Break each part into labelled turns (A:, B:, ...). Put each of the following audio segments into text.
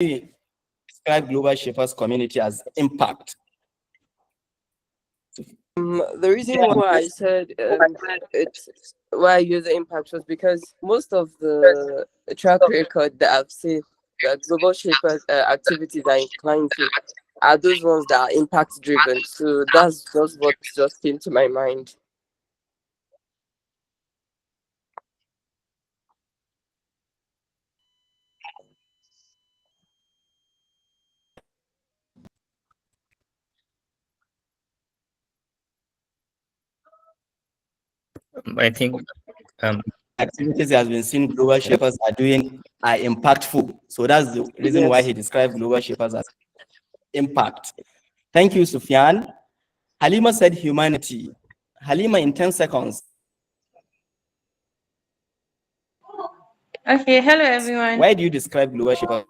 A: you describe Global Shapers Community as impact?
B: The reason why I said it's why I use the impact was because most of the track record that I've seen that global shapers activities are inclined to are those ones that are impact driven. So that's just what just came to my mind.
C: I think
A: Activities has been seen Global Shapers are doing are impactful. So that's the reason why he described Global Shapers as impact. Thank you, Sufyan. Halima said humanity. Halima, in 10 seconds.
D: Okay, hello everyone.
A: Why do you describe Global Shapers?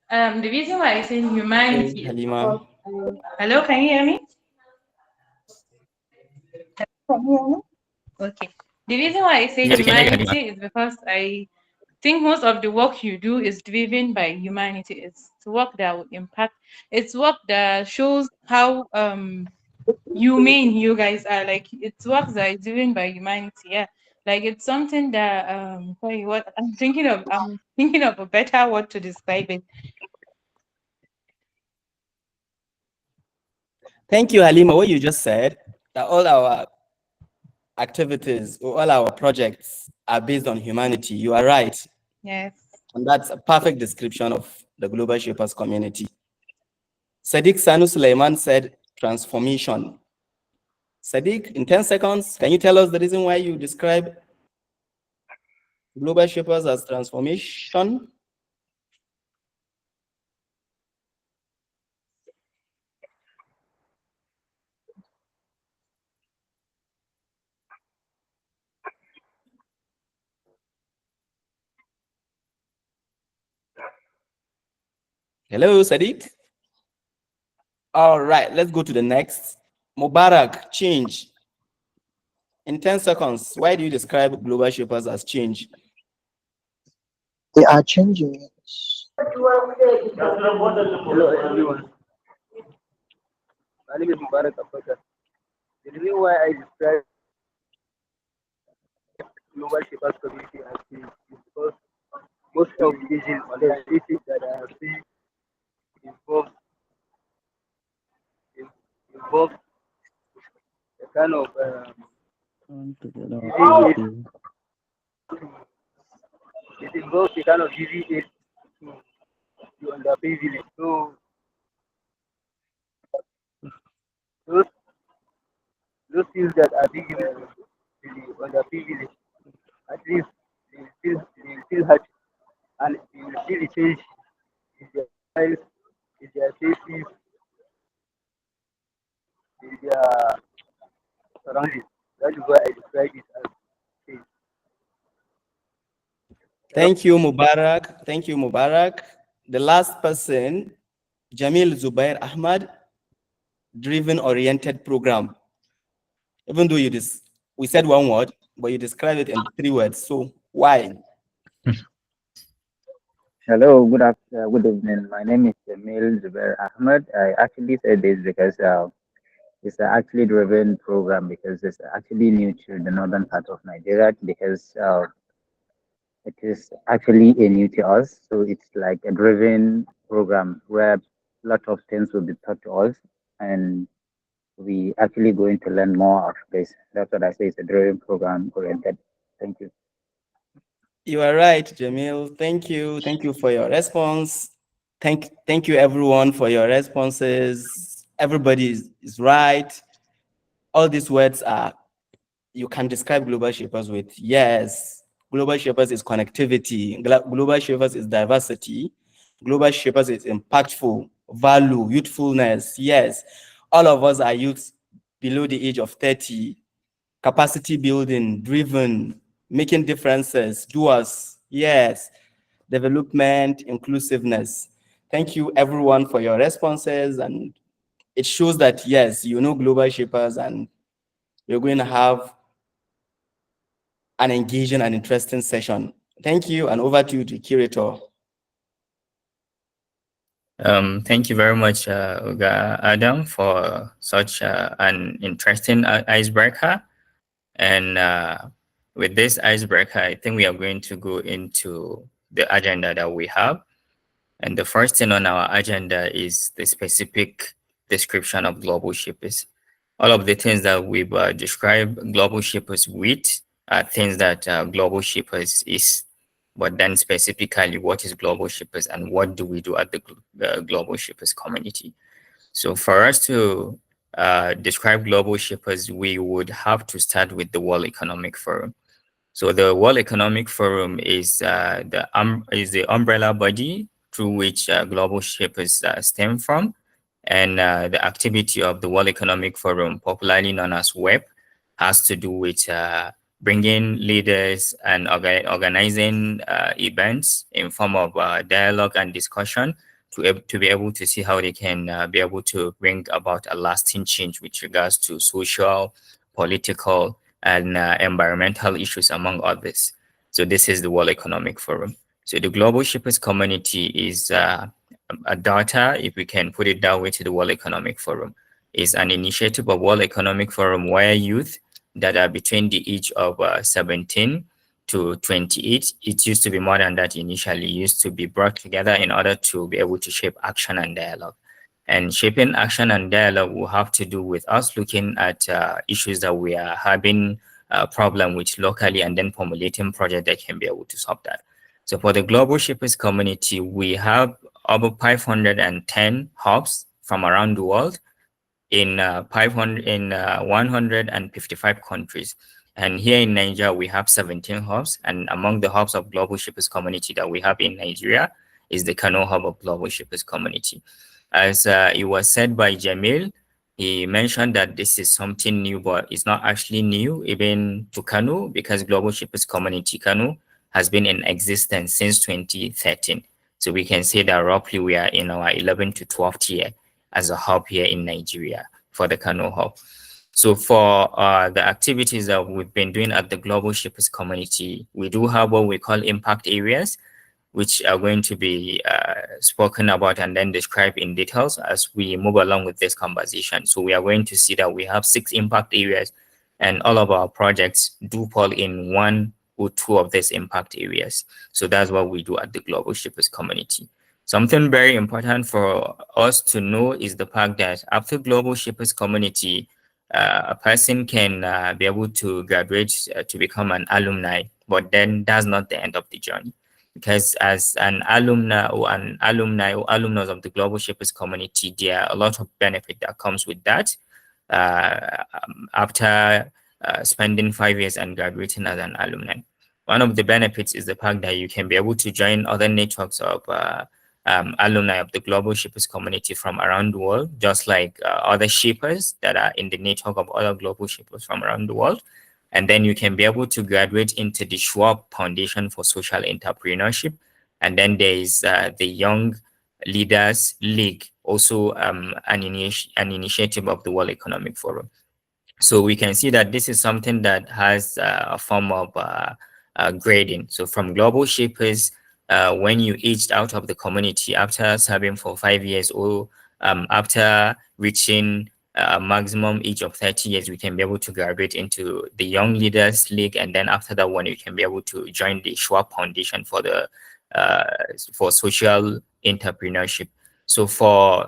D: The reason why I say humanity is
A: Halima.
D: because, hello, can you hear me? Can you hear me? Okay. The reason why I say
C: Yes, we can hear you, Halima.
D: humanity is because I think most of the work you do is driven by humanity. It's work that will impact. It's work that shows how humane you guys are. Like it's work that is driven by humanity. Yeah. Like it's something that sorry, what I'm thinking of. I'm thinking of a better word to describe it.
A: Thank you, Halima. What you just said, that all our activities or all our projects are based on humanity. You are right.
D: Yes.
A: And that's a perfect description of the Global Shapers community. Sadiq Sanu Suleiman said transformation. Sadiq, in 10 seconds, can you tell us the reason why you describe Global Shapers as transformation? Hello, Sadiq. All right, let's go to the next. Mubarak, change. In 10 seconds, why do you describe Global Shapers as change?
E: They are changing it.
F: Hello everyone. My name is Mubarak Abubakar. The reason why I describe global shapers community as change is because most of the issues on the issues that I have seen involve involve a kind of using it involves a kind of using it to underpay village. So those those things that are being given to the underpay village, at least they will still have and they will see the change in their lives, in their safety, in their surroundings. That is why I describe it as change.
A: Thank you, Mubarak. Thank you, Mubarak. The last person, Jamil Zubair Ahmad, driven oriented program. Even though we said one word, but you described it in 3 words. So why?
G: Hello, good evening. My name is Jamil Zubair Ahmed. I actually said this because it's an actually driven program because it's actually new to the northern part of Nigeria because it is actually a new to us. So it's like a driven program where a lot of things will be taught to us and we actually going to learn more of this. That's what I say. It's a driven program oriented. Thank you.
A: You are right, Jamil. Thank you. Thank you for your response. Thank you, everyone, for your responses. Everybody is right. All these words are, you can describe Global Shapers with, yes, Global Shapers is connectivity. Global Shapers is diversity. Global Shapers is impactful, value, youthfulness. Yes, all of us are youths below the age of 30, capacity building, driven, making differences, doers. Yes, development, inclusiveness. Thank you, everyone, for your responses. And it shows that, yes, you know Global Shapers and you're going to have an engaging and interesting session. Thank you, and over to you, the curator.
C: Thank you very much, Uga Adam, for such an interesting icebreaker. And with this icebreaker, I think we are going to go into the agenda that we have. And the first thing on our agenda is the specific description of global shapers. All of the things that we've described global shapers with are things that global shapers is. But then specifically, what is global shapers and what do we do at the global shapers community? So for us to describe global shapers, we would have to start with the World Economic Forum. So the World Economic Forum is the umbrella body through which global shapers stem from, and the activity of the World Economic Forum, popularly known as WEP, has to do with bringing leaders and organizing events in form of dialogue and discussion to be able to see how they can be able to bring about a lasting change with regards to social, political, and environmental issues, among others. So this is the World Economic Forum. So the Global Shapers Community is a daughter, if we can put it that way, to the World Economic Forum. Is an initiative of World Economic Forum where youth that are between the age of 17 to 28, it used to be more than that initially, used to be brought together in order to be able to shape action and dialogue. And shaping action and dialogue will have to do with us looking at issues that we are having a problem with locally and then formulating projects that can be able to solve that. So for the Global Shapers Community, we have over 510 hubs from around the world in 155 countries. And here in Nigeria, we have 17 hubs. And among the hubs of Global Shapers Community that we have in Nigeria is the Kano hub of Global Shapers Community. As it was said by Jamil, he mentioned that this is something new, but it's not actually new even to Kano, because Global Shapers Community Kano has been in existence since 2013. So we can say that roughly we are in our 11th to 12th year as a hub here in Nigeria for the Kano hub. So for the activities that we've been doing at the Global Shapers Community, we do have what we call impact areas, which are going to be spoken about and then described in details as we move along with this conversation. So we are going to see that we have 6 impact areas, and all of our projects do fall in 1 or 2 of these impact areas. So that's what we do at the Global Shapers Community. Something very important for us to know is the fact that after Global Shapers Community, a person can be able to graduate to become an alumni, but then that's not the end of the journey. Because as an alumni or alumnus of the Global Shapers Community, there are a lot of benefit that comes with that. After spending 5 years and graduating as an alumni, one of the benefits is the fact that you can be able to join other networks of alumni of the Global Shapers Community from around the world, just like other shapers that are in the network of other global shapers from around the world. And then you can be able to graduate into the Schwab Foundation for Social Entrepreneurship. And then there is the Young Leaders League, also an initiative of the World Economic Forum. So we can see that this is something that has a form of grading. So from global shapers, when you aged out of the community after serving for 5 years or after reaching a maximum age of 30 years, we can be able to graduate into the Young Leaders League. And then after that one, you can be able to join the Schwab Foundation for the for social entrepreneurship. So for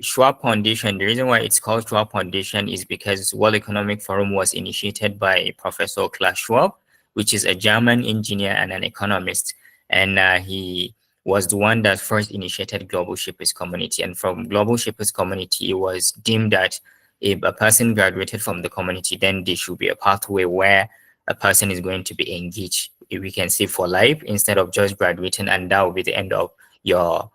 C: Schwab Foundation, the reason why it's called Schwab Foundation is because World Economic Forum was initiated by Professor Klaus Schwab, which is a German engineer and an economist. And he was the one that first initiated Global Shapers Community. And from Global Shapers Community, it was deemed that if a person graduated from the community, then there should be a pathway where a person is going to be engaged, if we can say, for life, instead of just graduating and that will be the end of your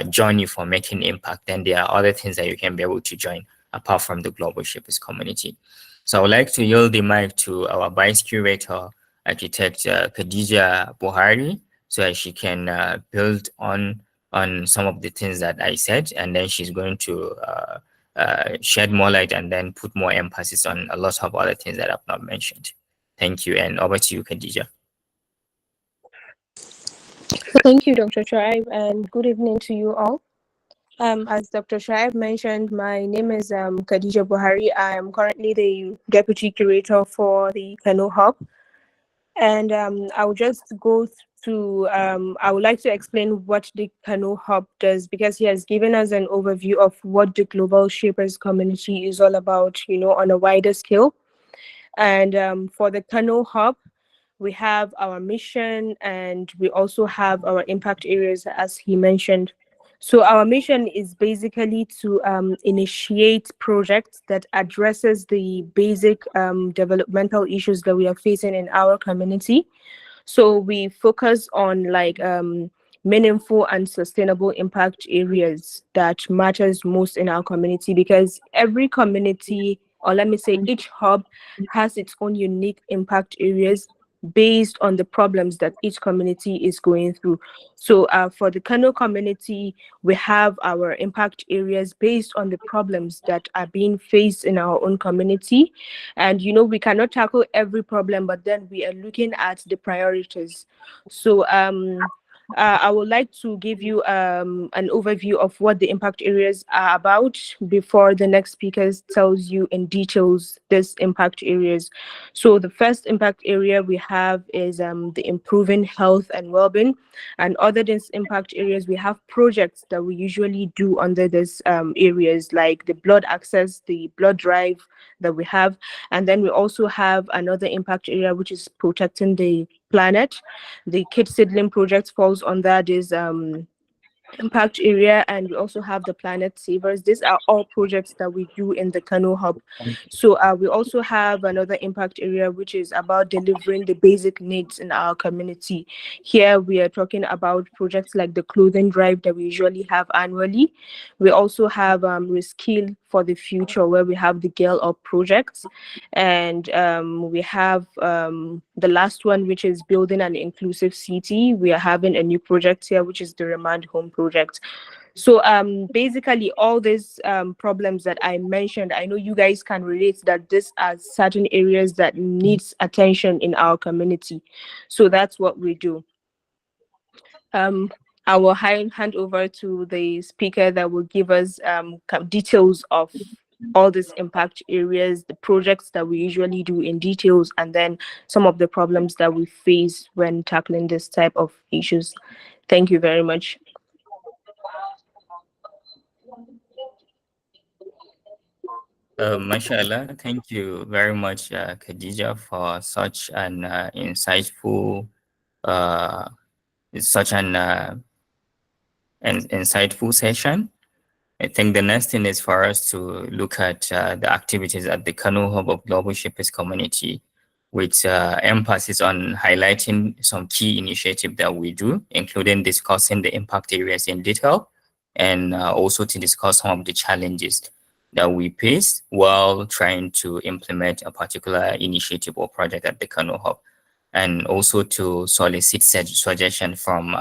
C: journey for making impact. Then there are other things that you can be able to join apart from the Global Shapers Community. So I would like to yield the mic to our Vice Curator, Architect Khadija Buhari, so that she can build on some of the things that I said, and then she's going to shed more light and then put more emphasis on a lot of other things that I've not mentioned. Thank you, and over to you, Khadija.
H: Thank you, Dr. Tribe, and good evening to you all. As Dr. Shaib mentioned, my name is Khadija Buhari. I am currently the Deputy Curator for the Kano Hub. And I'll just go to, I would like to explain what the Kano Hub does because he has given us an overview of what the Global Shapers Community is all about, on a wider scale. And for the Kano Hub, we have our mission and we also have our impact areas, as he mentioned. So our mission is basically to initiate projects that addresses the basic developmental issues that we are facing in our community. So we focus on like meaningful and sustainable impact areas that matters most in our community because every community, or let me say each hub, has its own unique impact areas based on the problems that each community is going through. So for the Kano community, we have our impact areas based on the problems that are being faced in our own community. And we cannot tackle every problem, but then we are looking at the priorities. So I would like to give you an overview of what the impact areas are about before the next speaker tells you in details this impact areas. So the first impact area we have is the improving health and well-being. And other than impact areas, we have projects that we usually do under this areas like the blood access, the blood drive that we have. And then we also have another impact area, which is protecting the planet. The kid seedling project falls under this impact area, and we also have the planet savers. These are all projects that we do in the Kano Hub. So we also have another impact area which is about delivering the basic needs in our community. Here we are talking about projects like the clothing drive that we usually have annually. We also have reskill for the future, where we have the girl up projects, and we have the last one, which is building an inclusive city. We are having a new project here, which is the remand home project. So basically all these problems that I mentioned, I know you guys can relate that these are certain areas that needs attention in our community. So that's what we do. I will hand over to the speaker that will give us details of all these impact areas, the projects that we usually do in details, and then some of the problems that we face when tackling this type of issues. Thank you very much.
C: Mashallah, thank you very much, Khadija, for such an insightful, uh, such an insightful session. I think the next thing is for us to look at the activities at the Kano Hub of Global Shapers Community, with emphasis on highlighting some key initiatives that we do, including discussing the impact areas in detail, and also to discuss some of the challenges that we face while trying to implement a particular initiative or project at the Kano Hub, and also to solicit suggestion from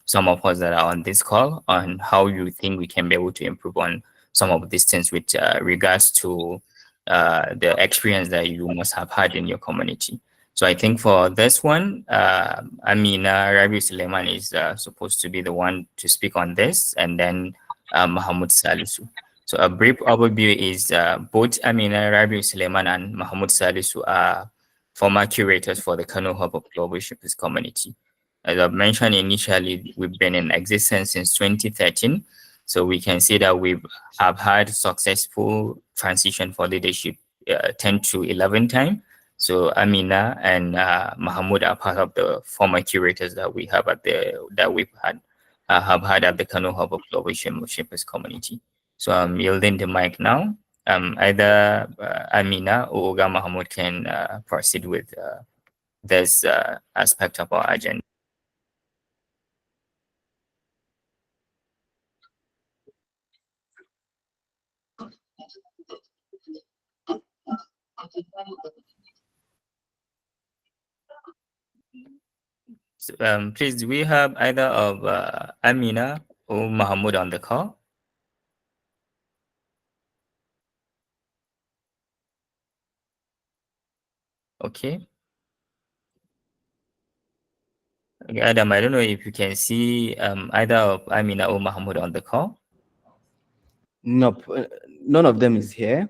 C: some of us that are on this call on how you think we can be able to improve on some of these things with regards to the experience that you must have had in your community. So I think for this one, Amina Rabi Suleiman is supposed to be the one to speak on this, and then Mahmoud Salisu. So a brief overview is both Amina Rabi Suleiman and Mahmoud Salisu are former curators for the Kano Hub of Global Shapers Community. As I've mentioned initially, we've been in existence since 2013. So we can see that we have had successful transition for leadership 10 to 11 times. So Amina and Mahmoud are part of the former curators that we have that we've had have had at the Kano Hub of Global Shapers Community. So I'm yielding the mic now. Either Amina or Oga Mahmoud can proceed with this aspect of our agenda. So, please, do we have either of Amina or Mahmoud on the call? Okay. Okay, Adam, I don't know if you can see either of Amina or Mahmoud on the call.
A: Nope, none of them is here.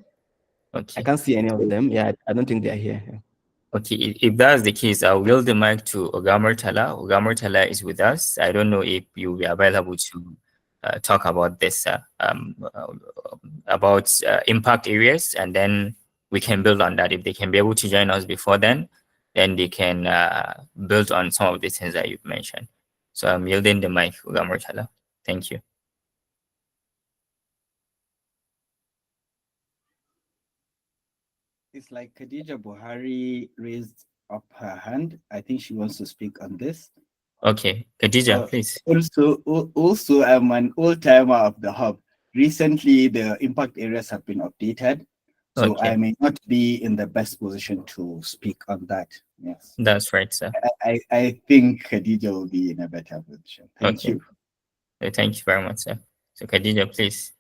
A: I
C: Okay.
A: can't see any of them. Yeah, I don't think they're here.
C: Okay, if that's the case, I'll yield the mic to Ogamurtala. Ogamurtala is with us. I don't know if you'll be available to talk about this, about impact areas, and then we can build on that. If they can be able to join us before then they can build on some of the things that you've mentioned. So I'm yielding the mic, Ogamurtala. Thank you.
A: It's like Khadija Buhari raised up her hand. I think she wants to speak on this.
C: Okay, Khadija, please.
A: Also, I'm an old timer of the hub. Recently, the impact areas have been updated, so
C: Okay.
A: I may not be in the best position to speak on that. Yes,
C: That's right, sir.
A: I think Khadija will be in a better position. Thank
C: Okay.
A: you.
C: Thank you very much, sir. So Khadija, please.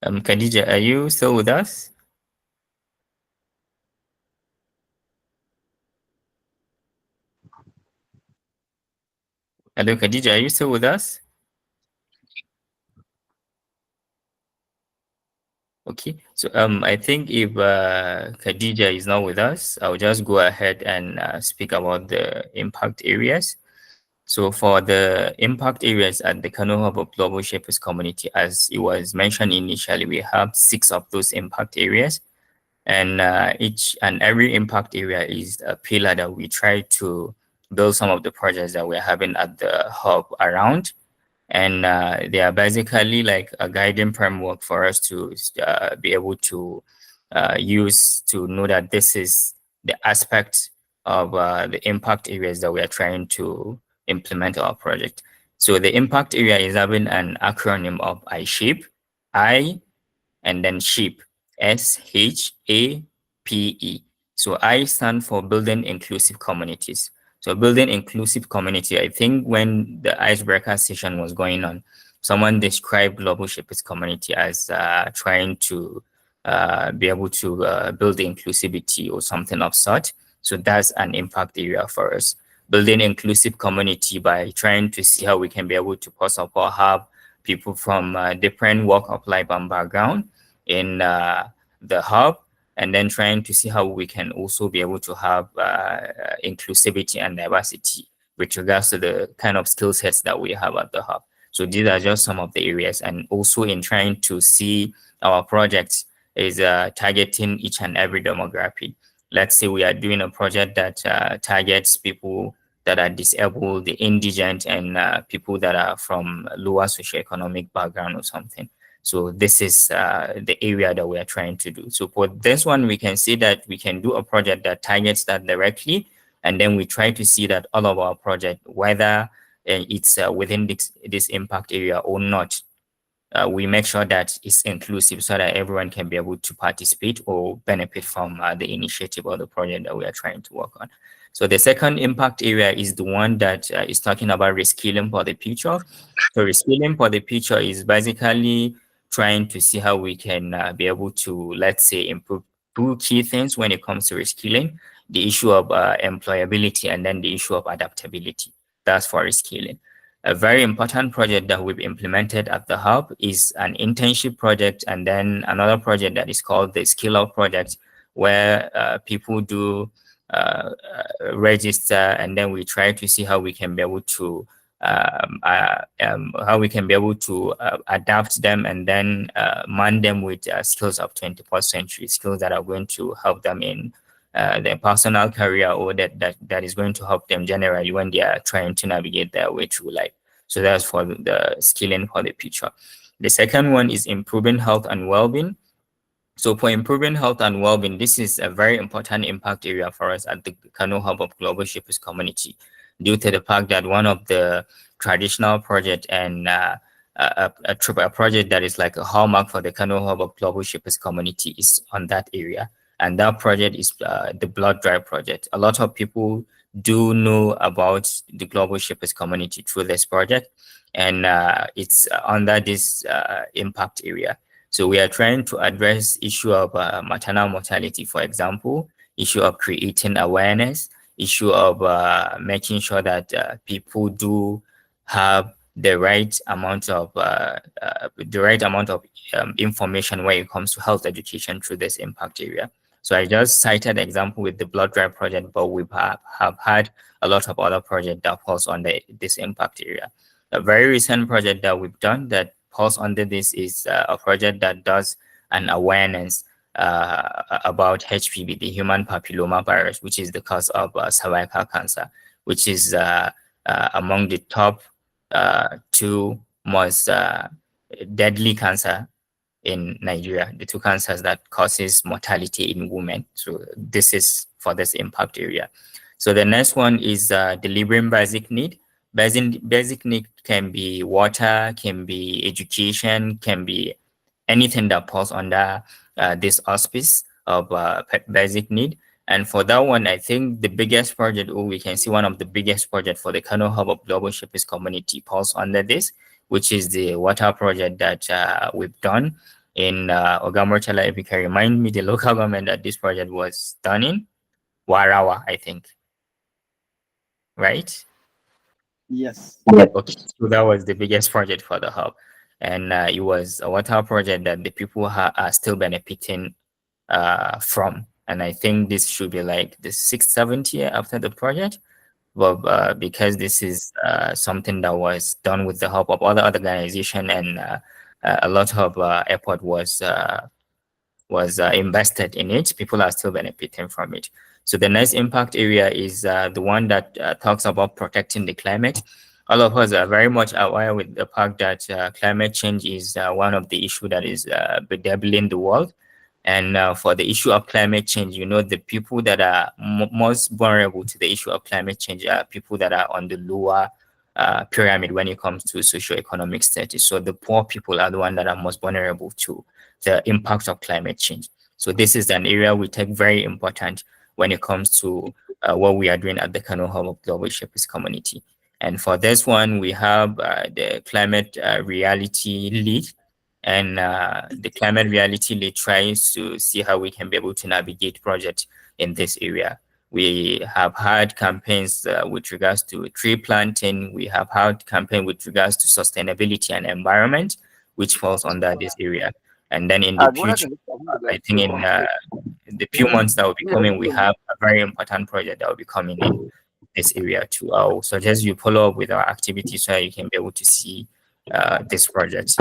C: Khadija, are you still with us? Hello, Khadija, are you still with us? Okay, so I think if Khadija is not with us, I'll just go ahead and speak about the impact areas. So for the impact areas at the Kano Hub of Global Shapers Community, as it was mentioned initially, we have 6 of those impact areas. And each and every impact area is a pillar that we try to build some of the projects that we're having at the hub around. And they are basically like a guiding framework for us to be able to use to know that this is the aspect of the impact areas that we are trying to implement our project. So the impact area is having an acronym of ISHAPE, I and then SHAPE, SHAPE. So I stand for Building Inclusive Communities. So building inclusive community, I think when the icebreaker session was going on, someone described Global Shapers Community as trying to be able to build inclusivity or something of sort. So that's an impact area for us. Building inclusive community by trying to see how we can be able to possibly have people from different walk of life and background in the hub, and then trying to see how we can also be able to have inclusivity and diversity with regards to the kind of skill sets that we have at the hub. So these are just some of the areas, and also in trying to see our projects is targeting each and every demographic. Let's say we are doing a project that targets people that are disabled, the indigent, and people that are from lower socioeconomic background or something. So this is the area that we are trying to do. So for this one, we can see that we can do a project that targets that directly, and then we try to see that all of our project, whether it's within this impact area or not, we make sure that it's inclusive so that everyone can be able to participate or benefit from the initiative or the project that we are trying to work on. So the second impact area is the one that is talking about reskilling for the future. So reskilling for the future is basically trying to see how we can be able to, let's say, improve two key things when it comes to reskilling: the issue of employability and then the issue of adaptability. That's for reskilling. A very important project that we've implemented at the hub is an internship project, and then another project that is called the Skill Up project, where people do register, and then we try to see how we can be able to adapt them and then man them with skills of 21st century skills that are going to help them in their personal career, or that is going to help them generally when they are trying to navigate their way through life. So that's for the skilling for the future. The second one is improving health and well-being. So for improving health and well-being, this is a very important impact area for us at the Kano Hub of Global Shapers Community, due to the fact that one of the traditional project and a project that is like a hallmark for the Kano Hub of Global Shapers Community is on that area. And that project is the blood drive project. A lot of people do know about the Global Shapers Community through this project, and it's under this impact area. So we are trying to address issue of maternal mortality, for example, issue of creating awareness, issue of making sure that people do have the right amount of information when it comes to health education through this impact area. So I just cited example with the blood drive project, but we have had a lot of other projects that falls under this impact area. A very recent project that we've done that falls under this is a project that does an awareness about HPV, the human papilloma virus, which is the cause of cervical cancer, which is among the top two most deadly cancer in Nigeria, the two cancers that causes mortality in women. So this is for this impact area. So the next one is delivering basic need. Basic need can be water, can be education, can be anything that falls under this auspice of basic need. And for that one, I think the biggest project, or we can see one of the biggest project for the Kano Hub of Global Shapers Community falls under this, which is the water project that we've done in Ogamorchala. If you can remind me the local government that this project was done in, Warawa, I think, right?
E: Yes.
C: Okay, so that was the biggest project for the hub, and it was a water project that the people are still benefiting from. And I think this should be like the 6th, 7th year after the project, but because this is something that was done with the help of other organization, and a lot of effort was invested in it, people are still benefiting from it. So the next impact area is the one that talks about protecting the climate. All of us are very much aware with the fact that climate change is one of the issues that is bedeviling the world. And for the issue of climate change, the people that are most vulnerable to the issue of climate change are people that are on the lower pyramid when it comes to socioeconomic status. So the poor people are the ones that are most vulnerable to the impact of climate change. So this is an area we take very important when it comes to what we are doing at the Kano Hub of Global Shapers Community. And for this one, we have the climate reality lead. And the climate reality lead tries to see how we can be able to navigate projects in this area. We have had campaigns with regards to tree planting. We have had campaign with regards to sustainability and environment, which falls under this area. And then in the future, I think in the few months that will be coming, we have a very important project that will be coming in this area too. I'll suggest you follow up with our activities so you can be able to see this project.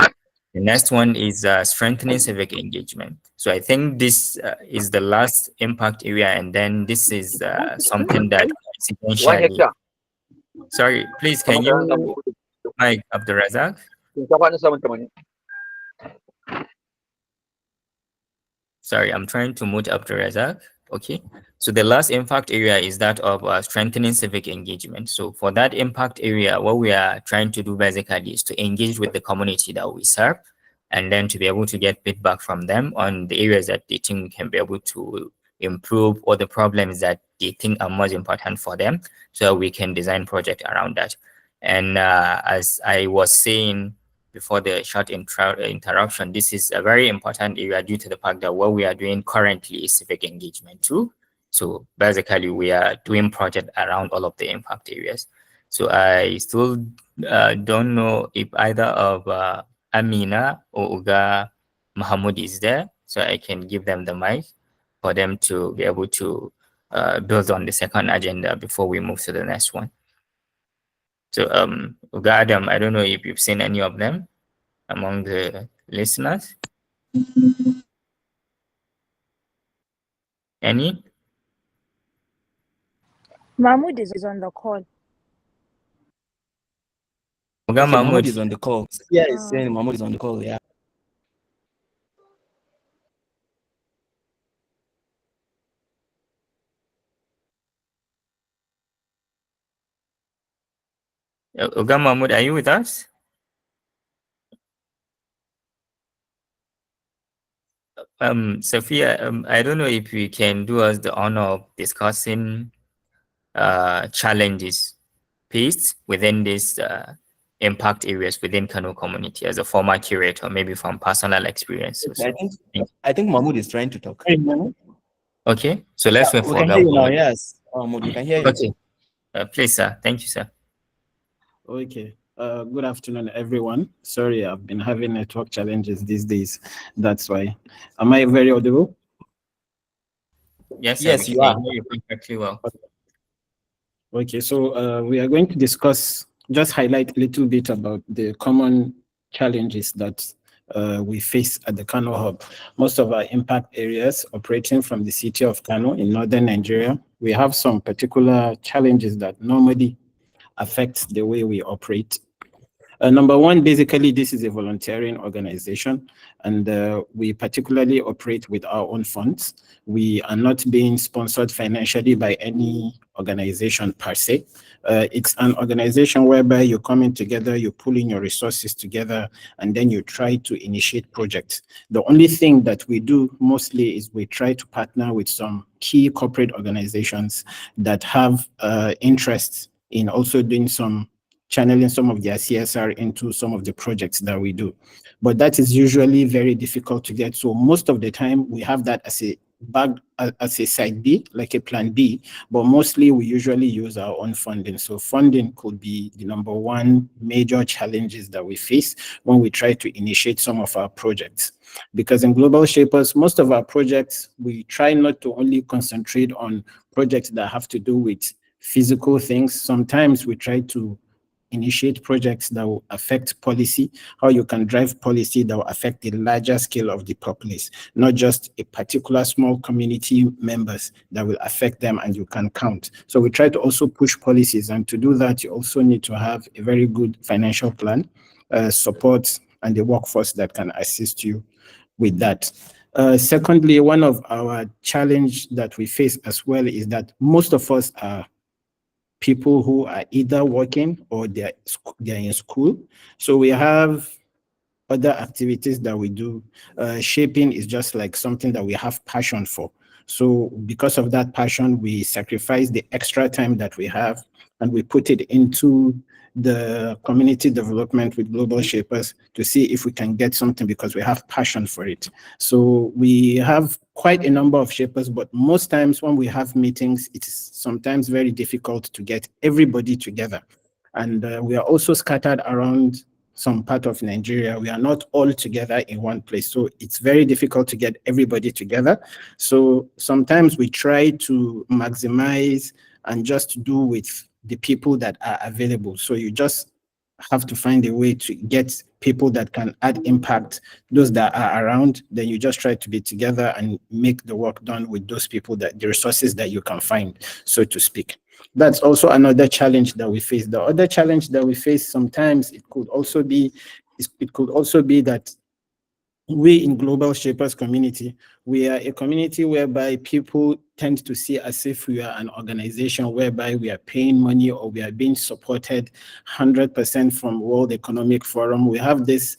C: The next one is strengthening civic engagement. So I think this is the last impact area, and then this is something that essentially. Sorry, please, can you mic Abdurazak? Sorry, I'm trying to mute Abdurazak. Okay, so the last impact area is that of strengthening civic engagement. So for that impact area, what we are trying to do basically is to engage with the community that we serve, and then to be able to get feedback from them on the areas that they think can be able to improve, or the problems that they think are most important for them, so we can design project around that. And as I was saying before the short interruption, this is a very important area due to the fact that what we are doing currently is civic engagement too. So basically, we are doing project around all of the impact areas. So I still don't know if either of Amina or Uga Mahmoud is there, so I can give them the mic for them to be able to build on the second agenda before we move to the next one. So Uga Adam, I don't know if you've seen any of them among the listeners. Any?
I: Mahmoud is on the call.
C: Uga
A: Okay,
C: Mahmoud
A: Mahmoud is on the call. Yeah, it's saying Mahmoud is on the call. Yeah.
C: Uga Mahmoud, are you with us? Sophia, I don't know if we can do us the honor of discussing challenges faced within these impact areas within Kano community as a former curator, maybe from personal experiences.
A: I think Mahmoud is trying to talk.
C: Okay, so let's wait
A: We
C: for
A: can
C: Uga
A: hear you now.
C: Mahmoud.
A: Yes. Mahmoud, we can hear you.
C: Okay. Please, sir. Thank you, sir.
E: Okay. Good afternoon, everyone. Sorry, I've been having network challenges these days. That's why. Am I very audible?
C: Yes, sir. We
A: Yes,
C: can
A: you are.
C: hear you perfectly well.
E: Okay, so we are going to discuss, just highlight a little bit about the common challenges that we face at the Kano Hub. Most of our impact areas operating from the city of Kano in northern Nigeria, we have some particular challenges that normally affect the way we operate. Number one, basically, this is a volunteering organization, and we particularly operate with our own funds. We are not being sponsored financially by any organization per se. It's an organization whereby you're coming together, you're pulling your resources together, and then you try to initiate projects. The only thing that we do mostly is we try to partner with some key corporate organizations that have interests in also doing some channeling some of their CSR into some of the projects that we do. But that is usually very difficult to get. So most of the time we have that as a as a side B, like a plan B, but mostly we usually use our own funding. So funding could be the number one major challenges that we face when we try to initiate some of our projects. Because in Global Shapers, most of our projects, we try not to only concentrate on projects that have to do with physical things. Sometimes we try to initiate projects that will affect policy, how you can drive policy that will affect the larger scale of the populace, not just a particular small community members that will affect them and you can count. So we try to also push policies, and to do that, you also need to have a very good financial plan, support, and a workforce that can assist you with that. Secondly, one of our challenge that we face as well is that most of us are people who are either working or they're in school. So we have other activities that we do. Shaping is just like something that we have passion for. So because of that passion, we sacrifice the extra time that we have and we put it into the community development with Global Shapers to see if we can get something because we have passion for it. So we have quite a number of shapers, but most times when we have meetings, it is sometimes very difficult to get everybody together. And we are also scattered around some part of Nigeria. We are not all together in one place. So it's very difficult to get everybody together. So sometimes we try to maximize and just do with the people that are available. So you just have to find a way to get people that can add impact, those that are around, then you just try to be together and make the work done with those people, that the resources that you can find, so to speak. That's also another challenge that we face. The other challenge that we face sometimes, it could also be that we in Global Shapers Community, we are a community whereby people tend to see as if we are an organization whereby we are paying money or we are being supported 100% from World Economic Forum. We have this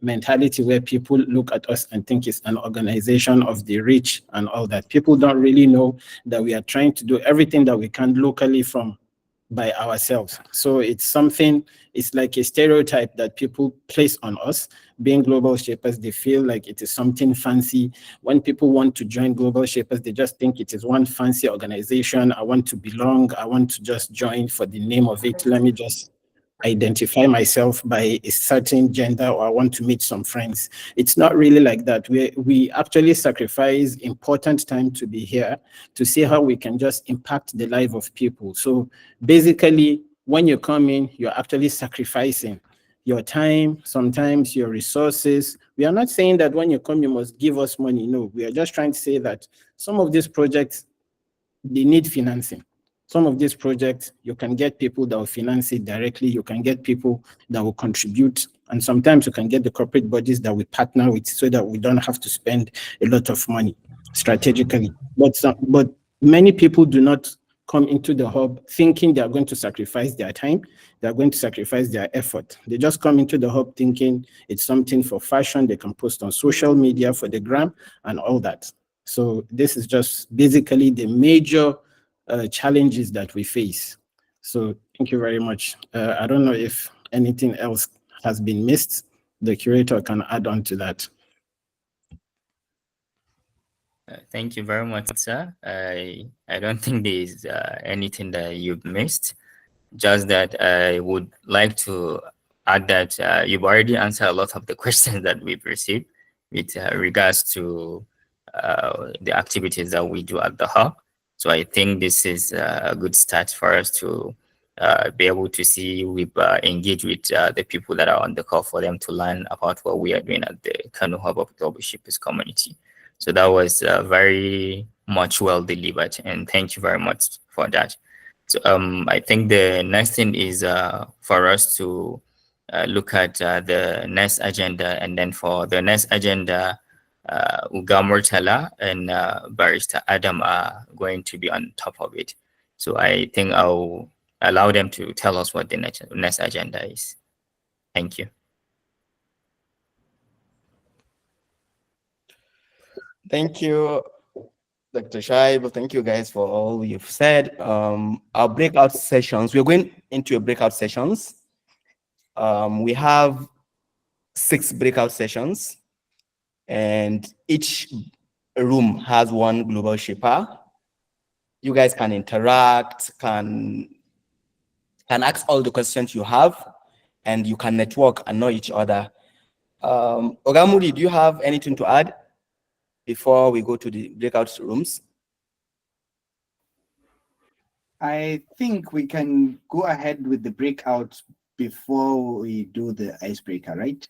E: mentality where people look at us and think it's an organization of the rich and all that. People don't really know that we are trying to do everything that we can locally from by ourselves. So it's something, it's like a stereotype that people place on us. Being Global Shapers, they feel like it is something fancy. When people want to join Global Shapers, they just think it is one fancy organization. I want to belong. I want to just join for the name of it. Let me just identify myself by a certain gender, or I want to meet some friends. It's not really like that. We actually sacrifice important time to be here to see how we can just impact the life of people. So basically, when you come in, you're actually sacrificing your time, sometimes your resources. We are not saying that when you come, you must give us money. No, we are just trying to say that some of these projects, they need financing. Some of these projects, you can get people that will finance it directly. You can get people that will contribute. And sometimes you can get the corporate bodies that we partner with so that we don't have to spend a lot of money strategically. But many people do not come into the hub thinking they are going to sacrifice their time. They are going to sacrifice their effort. They just come into the hub thinking it's something for fashion. They can post on social media for the gram and all that. So this is just basically the major challenges that we face. So thank you very much. I don't know if anything else has been missed. The curator can add on to that.
C: Thank you very much, sir. I don't think there's anything that you've missed. Just that I would like to add that you've already answered a lot of the questions that we've received with regards to the activities that we do at the hub. So I think this is a good start for us to be able to see we've engaged with the people that are on the call for them to learn about what we are doing at the Kano Hub of Global Shapers Community. So that was very much well delivered, and thank you very much for that. So I think the next thing is for us to look at the next agenda, and then for the next agenda, Uga Murtala and Barrister Adam are going to be on top of it. So I think I'll allow them to tell us what the next agenda is. Thank you.
A: Thank you, Dr. Shaib. Thank you guys for all you've said. Our breakout sessions, we're going into a breakout sessions. We have 6 breakout sessions, and each room has one global shaper. You guys can interact, can ask all the questions you have, and you can network and know each other. Ogamuri, do you have anything to add before we go to the breakout rooms?
J: I think we can go ahead with the breakout before we do the icebreaker, right?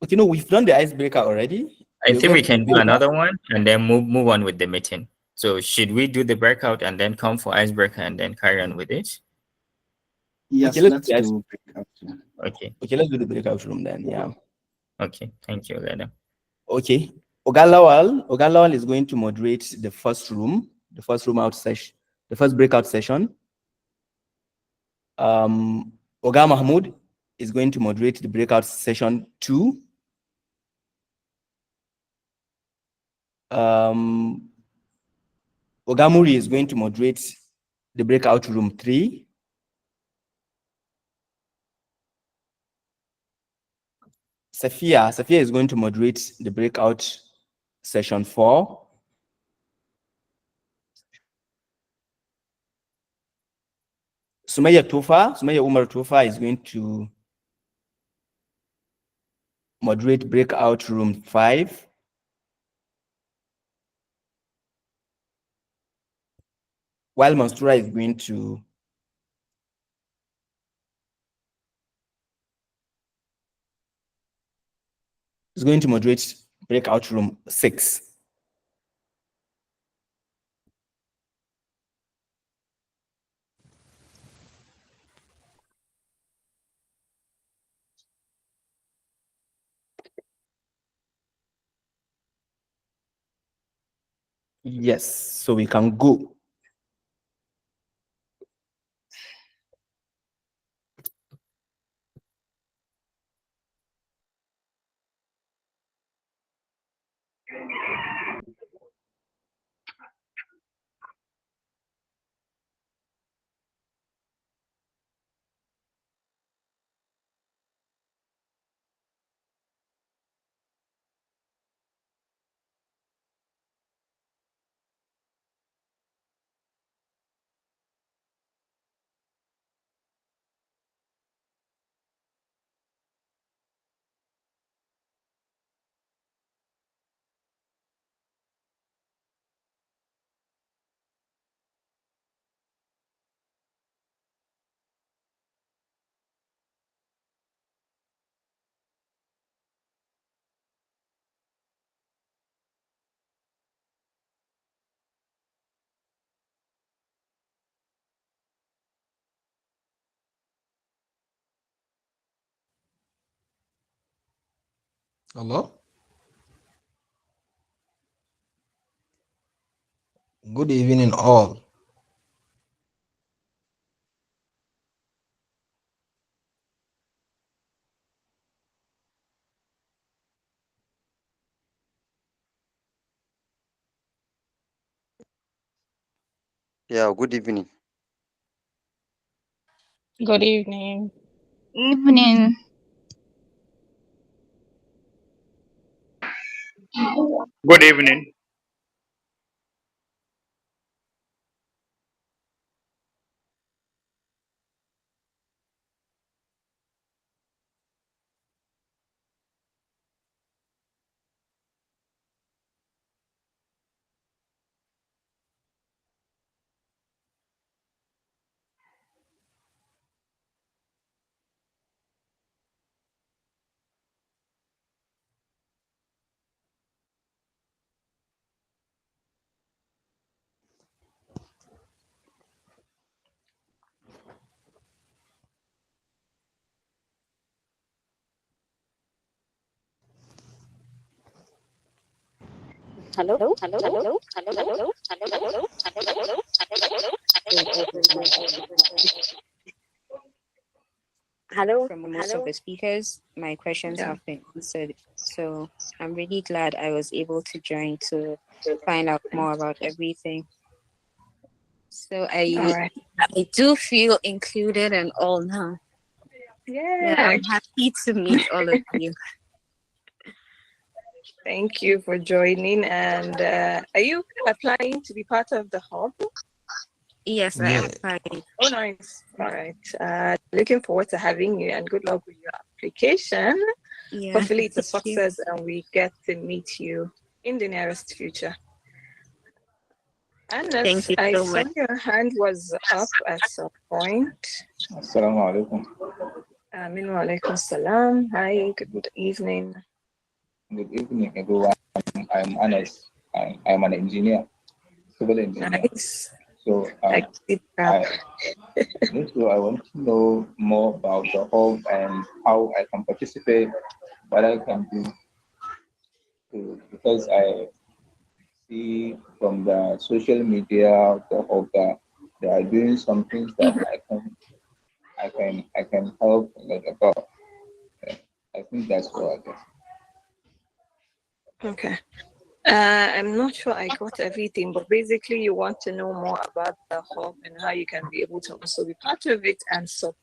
A: Okay, no, we've done the icebreaker already.
C: I think we can do another one and then move on with the meeting. So should we do the breakout and then come for icebreaker and then carry on with it?
J: Yes,
A: okay,
J: let's do breakout.
C: Okay.
A: Okay, let's do the breakout room then. Yeah.
C: Okay, thank you, Adam.
A: Okay. Ogalawal is going to moderate the first room out session, the first breakout session. Oga Mahmoud is going to moderate the breakout session 2. Ogamuri is going to moderate the breakout room 3. Safia is going to moderate the breakout session 4. Sumaya Umar Tufa is going to moderate breakout room 5. While Mansura is going to moderate breakout room 6. Yes, so we can go.
K: Hello? Good evening, all.
L: Yeah, good evening.
M: Good evening.
I: Evening.
M: Good evening.
N: Hello, hello, hello, hello, hello, hello, hello, hello. From most of the speakers, my questions
B: Yeah.
N: have been answered. So I'm really glad I was able to join to find out more about everything. So
B: All
N: I
B: right.
N: I do feel included and all now. Yeah,
B: Yeah.
N: I'm happy to meet all of you.
B: Thank you for joining. And are you applying to be part of the hub?
N: Yes, I
K: Yeah.
N: applied.
B: Oh, nice. All right. Looking forward to having you and good luck with your application.
N: Yeah,
B: Hopefully, it's a
N: thank you.
B: success and we get to meet you in the nearest future.
N: Thank
B: Anas,
N: you
B: I
N: so
B: saw
N: much.
B: your hand was up at some point.
O: Assalamu alaikum.
B: Amin wa alaikum salam. Hi, good evening.
O: Good evening, everyone. I'm Anas. I'm an engineer, civil engineer.
B: Nice.
O: So
B: I see that.
O: I want to know more about the hub and how I can participate, what I can do because I see from the social media the hub that they are doing some things that I can help like about. I think that's what I guess.
B: Okay. I'm not sure I got everything, but basically, you want to know more about the hub and how you can be able to also be part of it and so.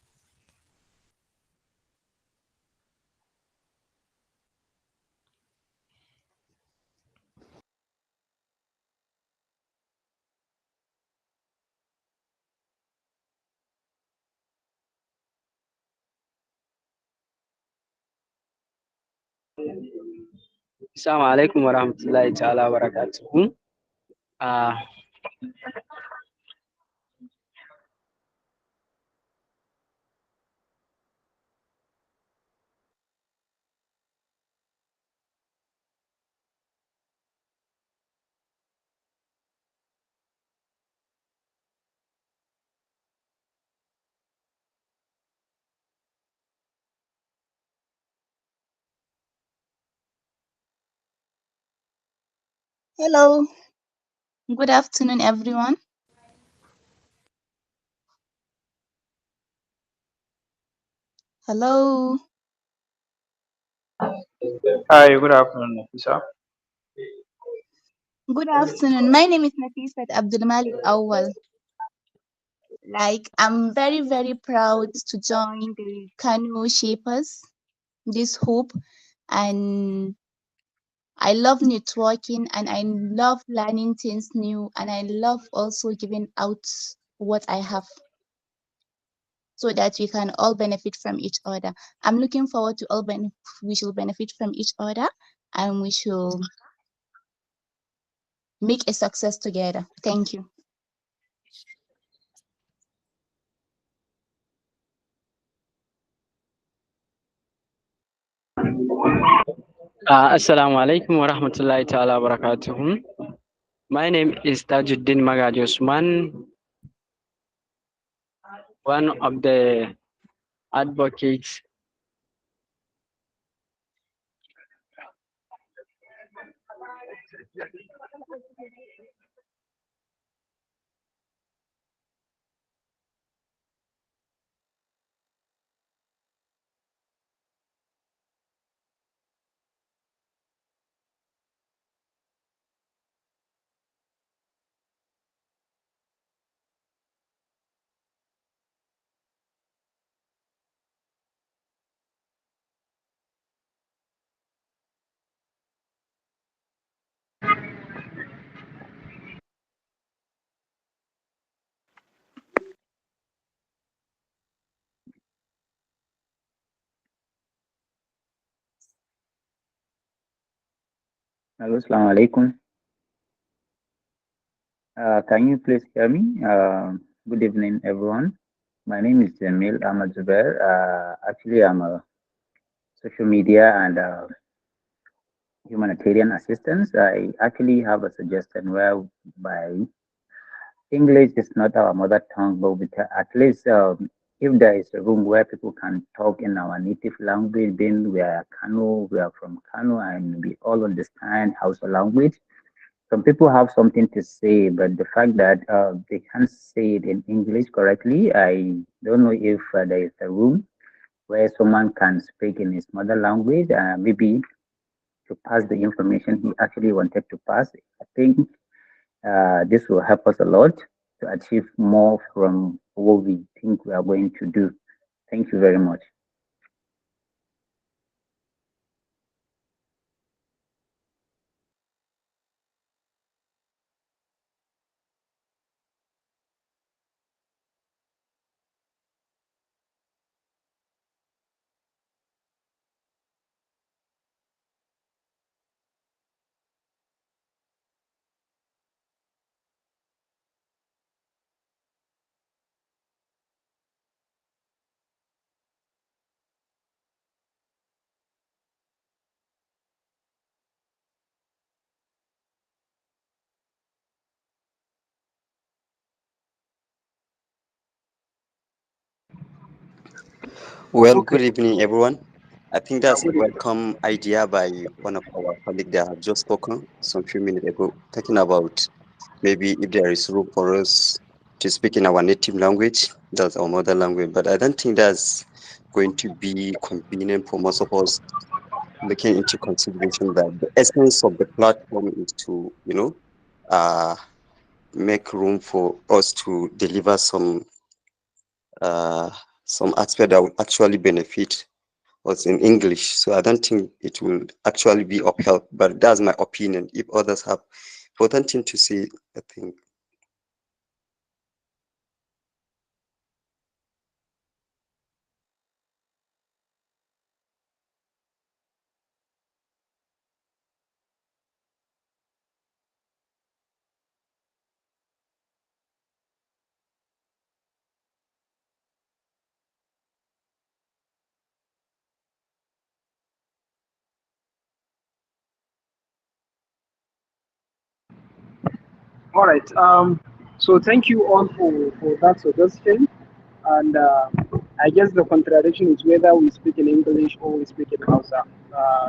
F: Assalamu alaikum wa rahmatullahi ta'ala wa barakatuhu.
P: Hello, good afternoon, everyone. Hello,
M: Hi, good afternoon, Nafisa.
P: good afternoon. My name is Nafisat Abdulmalik Awal. I'm very, very proud to join the Kano Shapers, this hope, and I love networking and I love learning things new, and I love also giving out what I have so that we can all benefit from each other. I'm looking forward to we shall benefit from each other and we shall make a success together. Thank you.
F: Assalamu alaikum wa rahmatullahi ta'ala wa barakatuhu. My name is Tajuddin Magaj Usman, one of the advocates.
G: Hello, Assalamu alaikum. Can you please hear me? Good evening, everyone. My name is Jamil Ahmad Zubair. Actually, I'm a social media and humanitarian assistant. I actually have a suggestion whereby English is not our mother tongue, but at least if there is a room where people can talk in our native language, then we are Kano, we are from Kano, and we all understand Hausa language. Some people have something to say, but the fact that they can't say it in English correctly, I don't know if there is a room where someone can speak in his mother language, maybe to pass the information he actually wanted to pass. I think this will help us a lot to achieve more from what we think we are going to do. Thank you very much.
L: Well,
F: Okay.
L: good evening, everyone. I think
F: Yeah,
L: that's a
F: good evening.
L: welcome idea by one of our colleagues that have just spoken some few minutes ago, talking about maybe if there is room for us to speak in our native language, that's our mother language. But I don't think that's going to be convenient for most of us, looking into consideration that the essence of the platform is to, uh, make room for us to deliver uh, some aspect that will actually benefit us in English. So I don't think it will actually be of help, but that's my opinion. If others have important thing to say, I think.
F: All right. So thank you all for that suggestion. And I guess the contradiction is whether we speak in English or we speak in Hausa.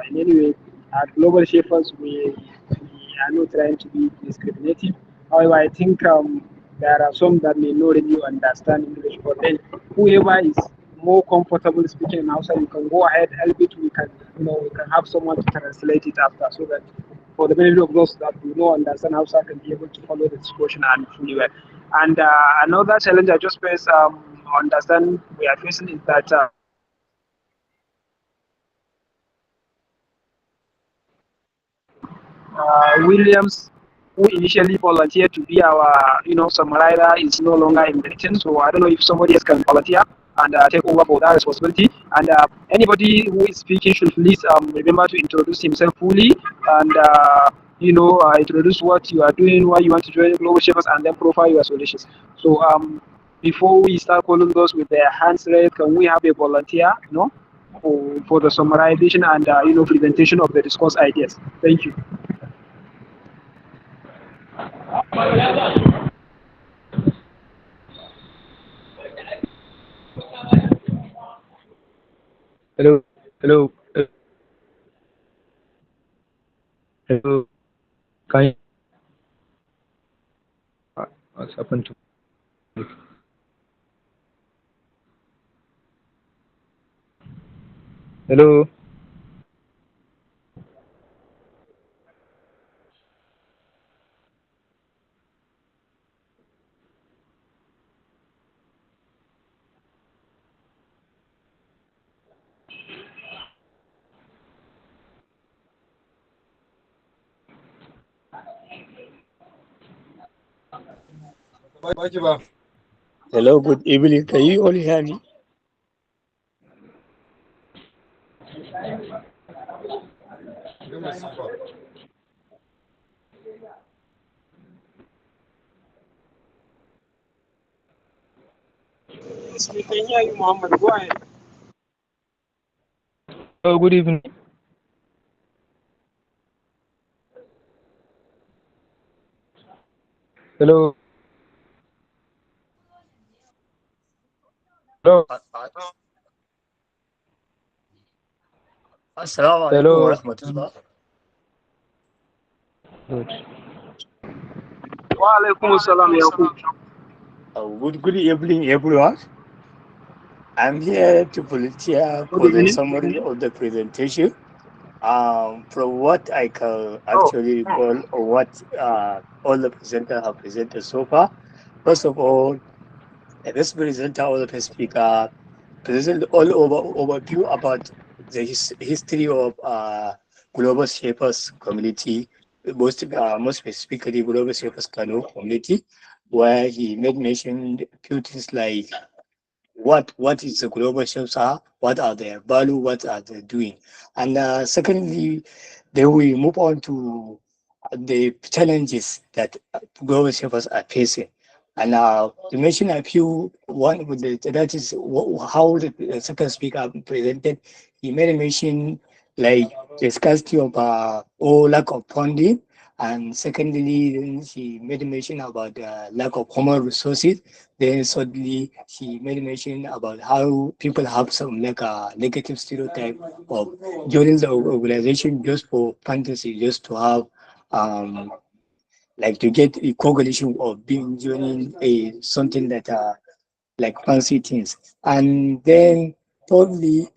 F: In any way, at Global Shapers, we are not trying to be discriminative. However, I think there are some that may not really understand English, but then whoever is more comfortable speaking in Hausa, you can go ahead, help it. We can have someone to translate it after, so that for the benefit of those that do not understand Hausa can be able to follow the discussion and fully well. And another challenge I just face understand we are facing is that Williams, who initially volunteered to be our, summarizer, is no longer in the team. So I don't know if somebody else can volunteer and take over for that responsibility. And anybody who is speaking should please remember to introduce himself fully and introduce what you are doing, why you want to join Global Shapers, and then profile your solutions. So before we start calling those with their hands raised, can we have a volunteer, for the summarization and presentation of the discussed ideas? Thank you.
Q: Hello, hello, hello. Can you, what's happened to me? Hello.
R: Hello, good evening. Can you all hear me?
F: We can hear you, Muhammad. Go ahead.
Q: Oh, good evening. Hello. Hello.
R: Assalamu alaikum
Q: Hello.
R: warahmatullah.
Q: Good.
F: Wa alaikum assalam, Yaqub.
R: Good evening, everyone. I'm here to volunteer
F: Good
R: for the
F: evening.
R: summary of the presentation. From what I can
F: Oh,
R: actually recall, or what all the presenters have presented so far. First of all, this presenter or the speaker present all overview about the history of Global Shapers Community, most specifically Global Shapers Kano community, where he made mention a few things like what is the global shapes are, what are their value, what are they doing, and secondly, then we move on to the challenges that global shapers are facing. And to mention a few, one with that is how the second speaker presented. He made a mention like the scarcity of or lack of funding, and secondly, then she made a mention about lack of common resources. Then suddenly she made a mention about how people have some like a negative stereotype of joining the organization just for fantasy, just to have um like to get a cognition of being joining a something that like fancy things. And then thirdly,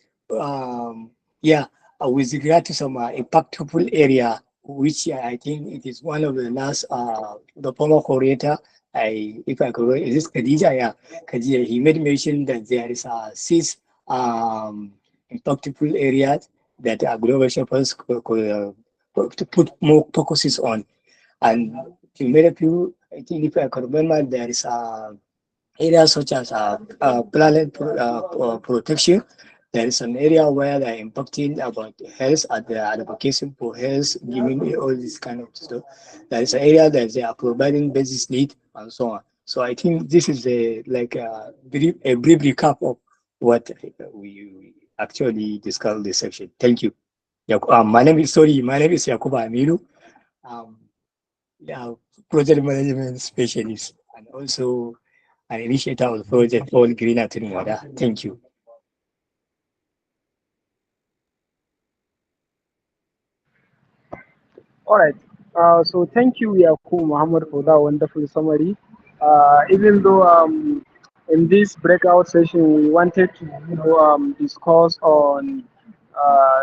R: yeah, with regard to some impactful area, which I think it is one of the last, the former curator, if I could, is this Khadija? Yeah, Khadija, he made mention that there is six impactful areas that global shepherds to put more focuses on. And he made a few, I think if I can remember, there is areas such as protection. There is an area where they're impacting about health and they are advocating for health, giving all this kind of stuff. There is an area that they are providing basic need and so on. So I think this is a brief recap of what we actually discussed in this section. Thank you. My name is Yakuba Aminu. Um, yeah, project management specialist and also an initiator of the project All Green at Water. Thank you.
F: all right. So thank you, Yaku Muhammad, for that wonderful summary. Even though in this breakout session we wanted to discuss on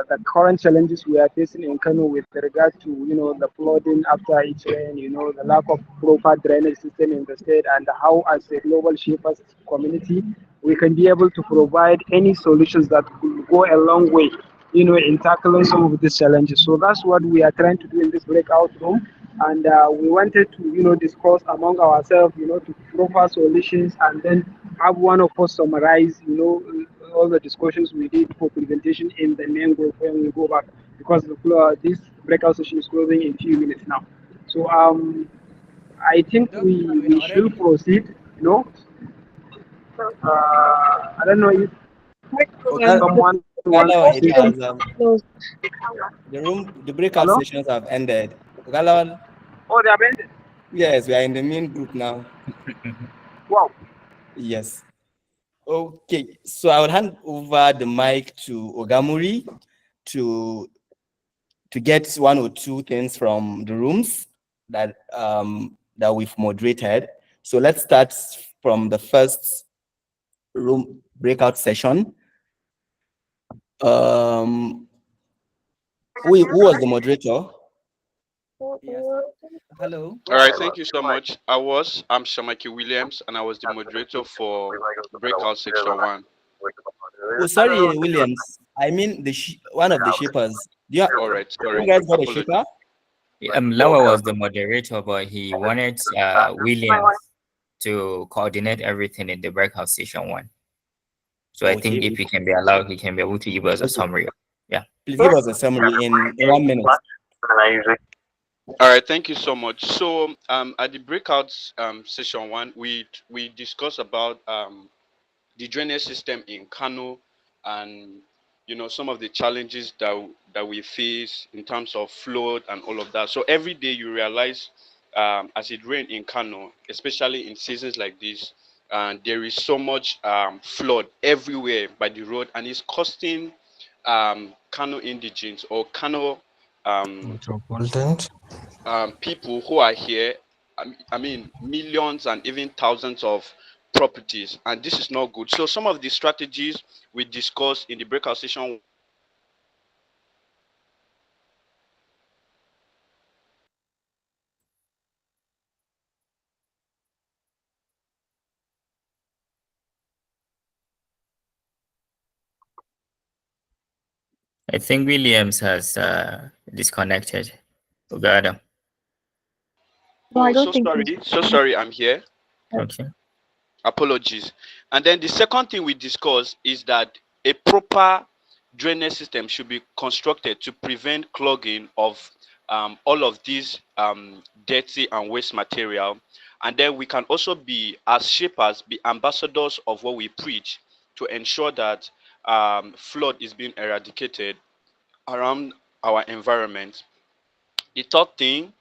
F: the current challenges we are facing in Kano with regard to the flooding after each rain, the lack of proper drainage system in the state, and how as a global shapers community we can be able to provide any solutions that could go a long way in tackling some of these challenges. So that's what we are trying to do in this breakout room. And we wanted to, discuss among ourselves, to proffer solutions and then have one of us summarize, all the discussions we did for presentation in the main group when we go back because this breakout session is closing in a few minutes now. So I think we should proceed, I don't know if someone wants
A: Ogala,
F: to
A: it
F: say
A: has
F: something.
A: the breakout
F: Hello?
A: sessions have ended. Ogala,
F: Oh, they have ended.
A: yes, we are in the main group now.
F: Wow.
A: Yes. Okay, so I will hand over the mic to Ogamuri to get one or two things from the rooms that we've moderated. So let's start from the first room breakout session. Who was the moderator? Yes. Hello.
S: All right, thank you so much. I'm Shamaki Williams, and I was the moderator for Breakout Section 1.
A: Oh, sorry, Williams. I mean one of the shapers.
S: All right,
A: You
S: sorry.
A: guys got a
S: Apologies.
A: shaper?
C: Lawa was the moderator, but he wanted Williams to coordinate everything in the breakout session 1. So I think if he can be allowed, he can be able to give us a summary. Yeah.
A: Please give us a summary in 1 minute.
S: All right, thank you so much. So at the breakout session 1, we discussed about the drainage system in Kano, and some of the challenges that we face in terms of flood and all of that. So every day you realize, as it rains in Kano, especially in seasons like this, there is so much flood everywhere by the road, and it's costing Kano indigents or Kano um,
K: Metropolitan.
S: people who are here, I mean, millions and even thousands of properties, and this is not good. So some of the strategies we discussed in the breakout session.
C: I think Williams has disconnected. Ugada.
I: No, I
S: Oh,
I: don't think he's.
S: so sorry, I'm here.
C: Okay.
S: Apologies. And then the second thing we discussed is that a proper drainage system should be constructed to prevent clogging of all of these dirty and waste material. And then we can also be, as shapers, be ambassadors of what we preach to ensure that flood is being eradicated around our environment. The third thing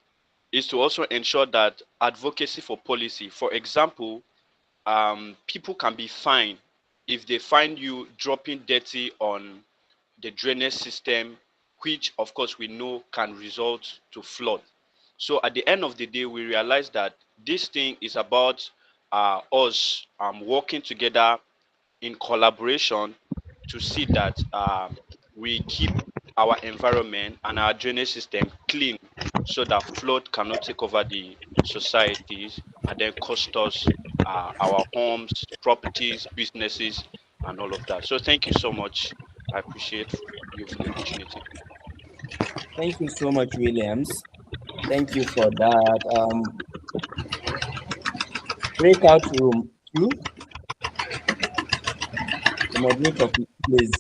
S: is to also ensure that advocacy for policy, for example, people can be fined if they find you dropping dirty on the drainage system, which of course we know can result to flood. So at the end of the day, we realize that this thing is about us working together in collaboration to see that we keep our environment and our drainage system clean so that flood cannot take over the societies and then cost us our homes, properties, businesses, and all of that. So thank you so much. I appreciate you for the opportunity.
A: Thank you so much, Williams. Thank you for that. Breakout room 2, the moderator, please.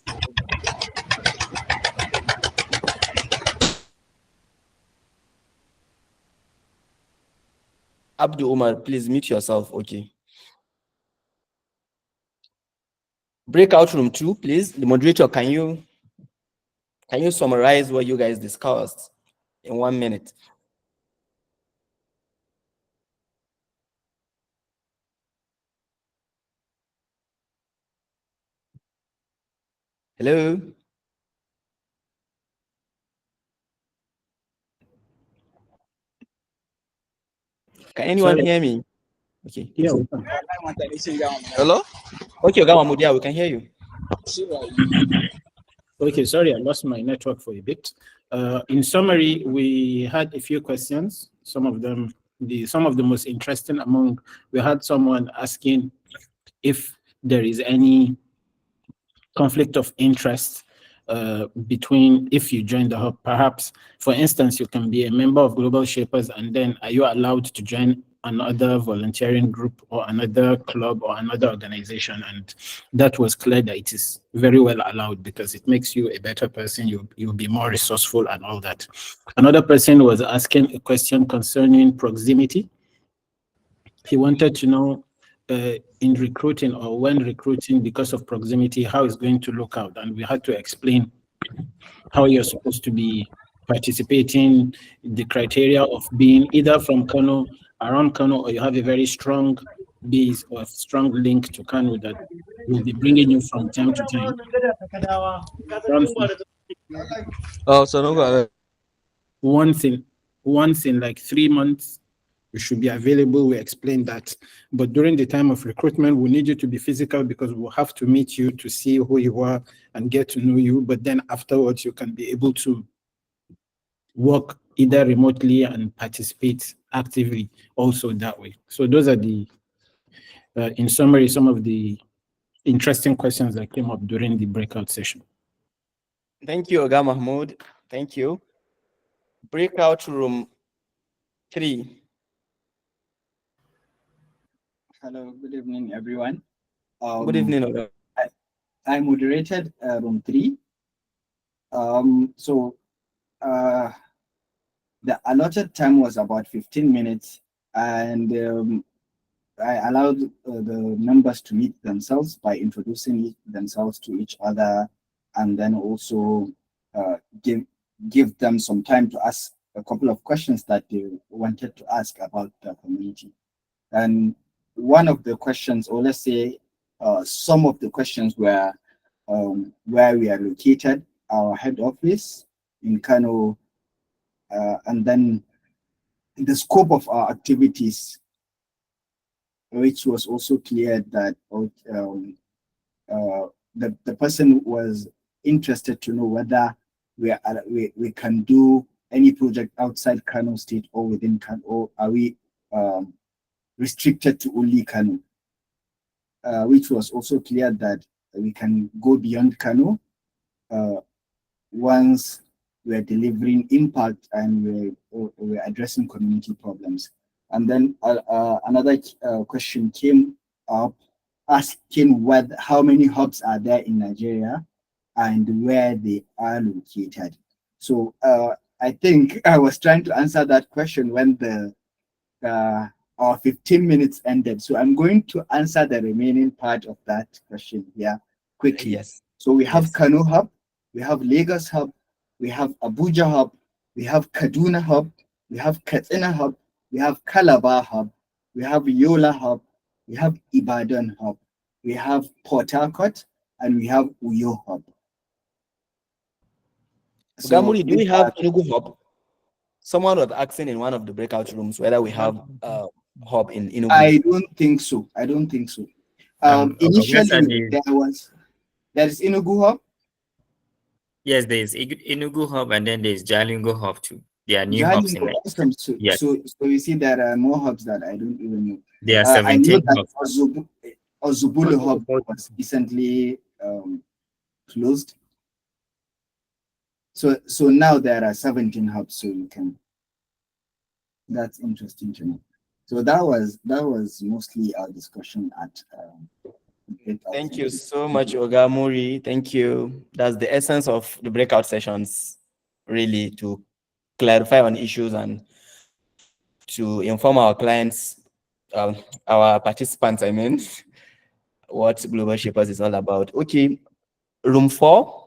A: Abdul Umar, please mute yourself. Okay. Breakout room 2, please. The moderator, can you summarize what you guys discussed in 1 minute? Hello? Can anyone
E: Sorry.
A: hear me? Okay.
E: Yeah.
K: Hello?
A: Okay, Ogawamudia, we can hear you.
E: Okay, sorry, I lost my network for a bit. In summary, we had a few questions. Some of the most interesting among, we had someone asking if there is any conflict of interest between if you join the hub. Perhaps, for instance, you can be a member of Global Shapers, and then are you allowed to join another volunteering group or another club or another organization? And that was clear that it is very well allowed because it makes you a better person. You'll be more resourceful and all that. Another person was asking a question concerning proximity. He wanted to know in recruiting or when recruiting because of proximity, how it's going to look out. And we had to explain how you're supposed to be participating, the criteria of being either from Kano, around Kano, or you have a very strong base or strong link to Kano that will be bringing you from time to time.
K: Oh, so no go.
E: Once in like 3 months, you should be available. We explained that. But during the time of recruitment, we need you to be physical because we'll have to meet you to see who you are and get to know you. But then afterwards, you can be able to work either remotely and participate actively also that way. So those are in summary, some of the interesting questions that came up during the breakout session.
A: Thank you, Oga Mahmoud. Thank you. Breakout room 3.
J: Hello, good evening, everyone.
A: Good evening, Oga.
J: I moderated room 3. So the allotted time was about 15 minutes, and I allowed the members to meet themselves by introducing themselves to each other, and then also uh, give give them some time to ask a couple of questions that they wanted to ask about the community. And one of the questions, or let's say some of the questions, were where we are located, our head office in Kano, and then the scope of our activities, which was also clear that the person was interested to know whether we can do any project outside Kano State or within Kano, or are we restricted to only Kano, which was also clear that we can go beyond Kano once we're delivering impact and we're addressing community problems. And then another question came up asking how many hubs are there in Nigeria and where they are located. So I think I was trying to answer that question when our 15 minutes ended. So I'm going to answer the remaining part of that question here quickly.
A: Yes.
J: So we have Kano Hub, we have Lagos Hub, we have Abuja Hub, we have Kaduna Hub, we have Katsina Hub, we have Calabar Hub, we have Yola Hub, we have Ibadan Hub, we have Port Harcourt, and we have Uyo Hub.
A: Gamuri, do we have Enugu Hub? Someone was asking in one of the breakout rooms whether we have a hub in Enugu.
J: I don't think so. I don't think so. Initially, there is Enugu Hub.
C: Yes, there is Enugu Hub, and then there is Jalingo Hub too. There are new hubs in
J: Awesome. So,
C: yes.
J: so you see there are more hubs that I don't even know.
C: There are
J: I know
C: 17
J: that
C: hubs.
J: Ozubulu Hub was recently closed. So now there are 17 hubs, so you can. That's interesting to know. So that was mostly our discussion at.
A: Thank you so much, Ogamuri. Thank you. That's the essence of the breakout sessions, really, to clarify on issues and to inform our clients, our participants, I mean, what Global Shapers is all about. Okay, room 4.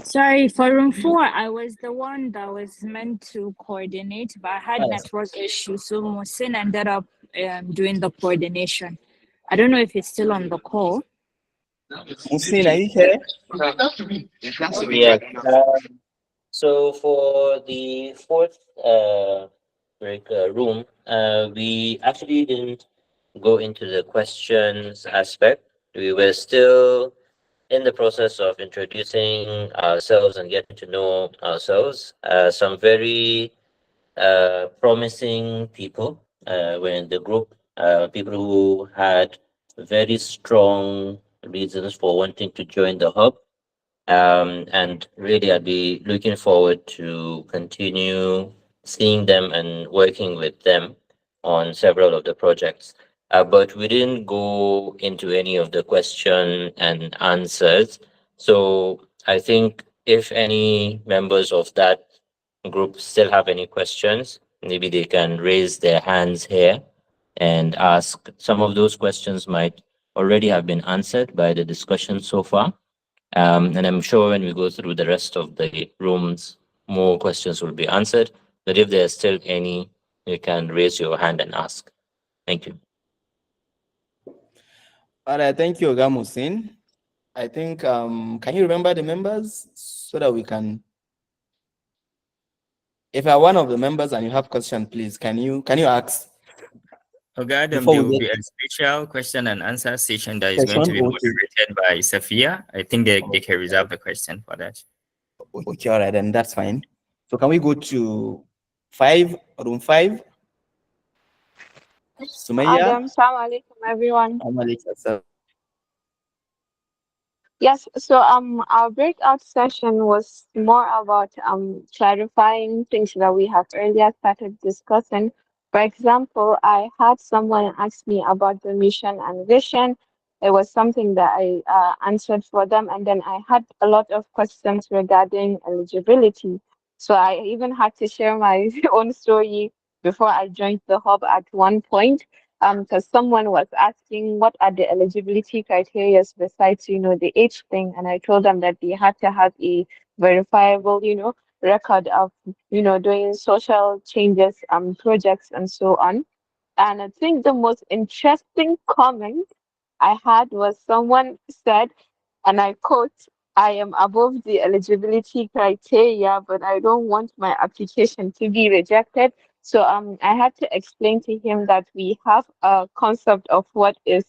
T: Sorry, for room 4, I was the one that was meant to coordinate, but I had network issues, so Mohsin ended up doing the coordination. I don't know if he's still on the call.
A: Mohsin, are you here?
U: Yes. So for the fourth room, we actually didn't go into the questions aspect. We were still in the process of introducing ourselves and getting to know ourselves. Some very promising people were in the group, people who had very strong reasons for wanting to join the hub. And really, I'd be looking forward to continue seeing them and working with them on several of the projects. But we didn't go into any of the question and answers. So I think if any members of that group still have any questions, maybe they can raise their hands here and ask. Some of those questions might already have been answered by the discussion so far. And I'm sure when we go through the rest of the rooms, more questions will be answered. But if there's still any, you can raise your hand and ask. Thank you.
A: All right, thank you, Ogamusin. I think, can you remember the members so that we can, if you're one of the members and you have question, please, can you ask?
C: Okay, Adam, there will be a special question and answer session that is going to be moderated by Safia. I think they can reserve the question for that.
A: Okay, all right, then that's fine. So can we go to room 5? Sumaya?
I: Adam, salam alaikum, everyone.
A: Alaikum.
I: Yes, so our breakout session was more about clarifying things that we have earlier started discussing. For example, I had someone ask me about the mission and vision, it was something that I answered for them. And then I had a lot of questions regarding eligibility. So I even had to share my own story before I joined the hub at one point. Because someone was asking what are the eligibility criteria besides, the age thing. And I told them that they had to have a verifiable, record of, doing social changes, projects and so on. And I think the most interesting comment I had was someone said, and I quote, I am above the eligibility criteria, but I don't want my application to be rejected. So I had to explain to him that we have a concept of what is,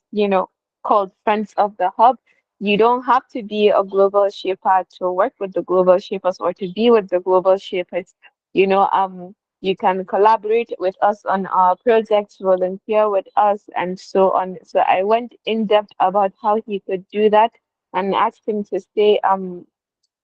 I: called Friends of the Hub. You don't have to be a global shaper to work with the global shapers or to be with the global shapers. You can collaborate with us on our projects, volunteer with us, and so on. So I went in depth about how he could do that and asked him to stay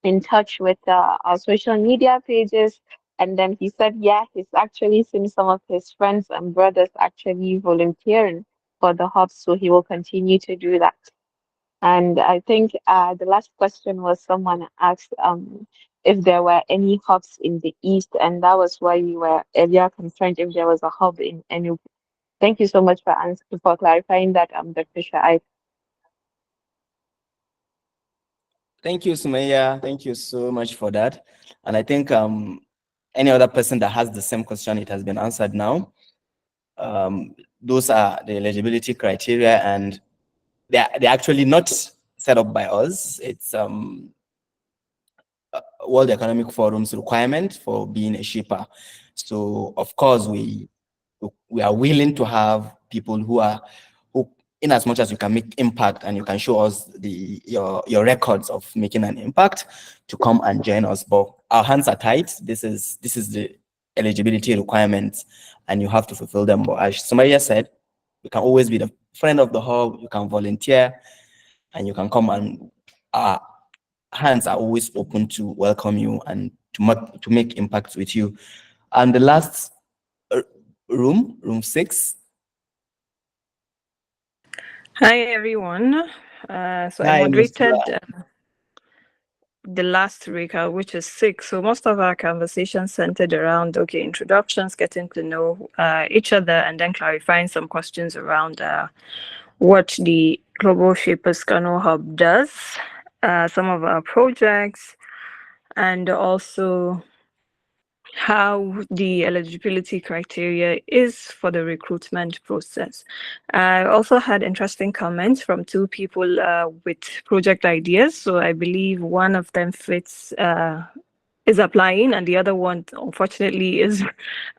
I: in touch with our social media pages. And then he said, yeah, he's actually seen some of his friends and brothers actually volunteering for the hub, so he will continue to do that. And I think the last question was someone asked if there were any hubs in the east, and that was why we were earlier concerned if there was a hub in Enugu. Thank you so much for clarifying that, Dr. Shai.
A: Thank you, Sumaya. Thank you so much for that. And I think any other person that has the same question, it has been answered now. Those are the eligibility criteria, and they're actually not set up by us. It's World Economic Forum's requirement for being a shipper. So of course we are willing to have people who in as much as you can make impact and you can show us your records of making an impact, to come and join us. But our hands are tied. This is the eligibility requirements, and you have to fulfill them. But as Sumaya said, you can always be the friend of the hub, you can volunteer, and you can come, and our hands are always open to welcome you and to make impacts with you. And the last room 6.
D: Hi everyone. So I
A: Hi, Ms.
D: moderated the last week, which is 6. So most of our conversation centered around introductions, getting to know each other, and then clarifying some questions around what the Global Shapers Kano Hub does, some of our projects, and also how the eligibility criteria is for the recruitment process. I also had interesting comments from 2 people with project ideas. So I believe one of them fits is applying, and the other one unfortunately is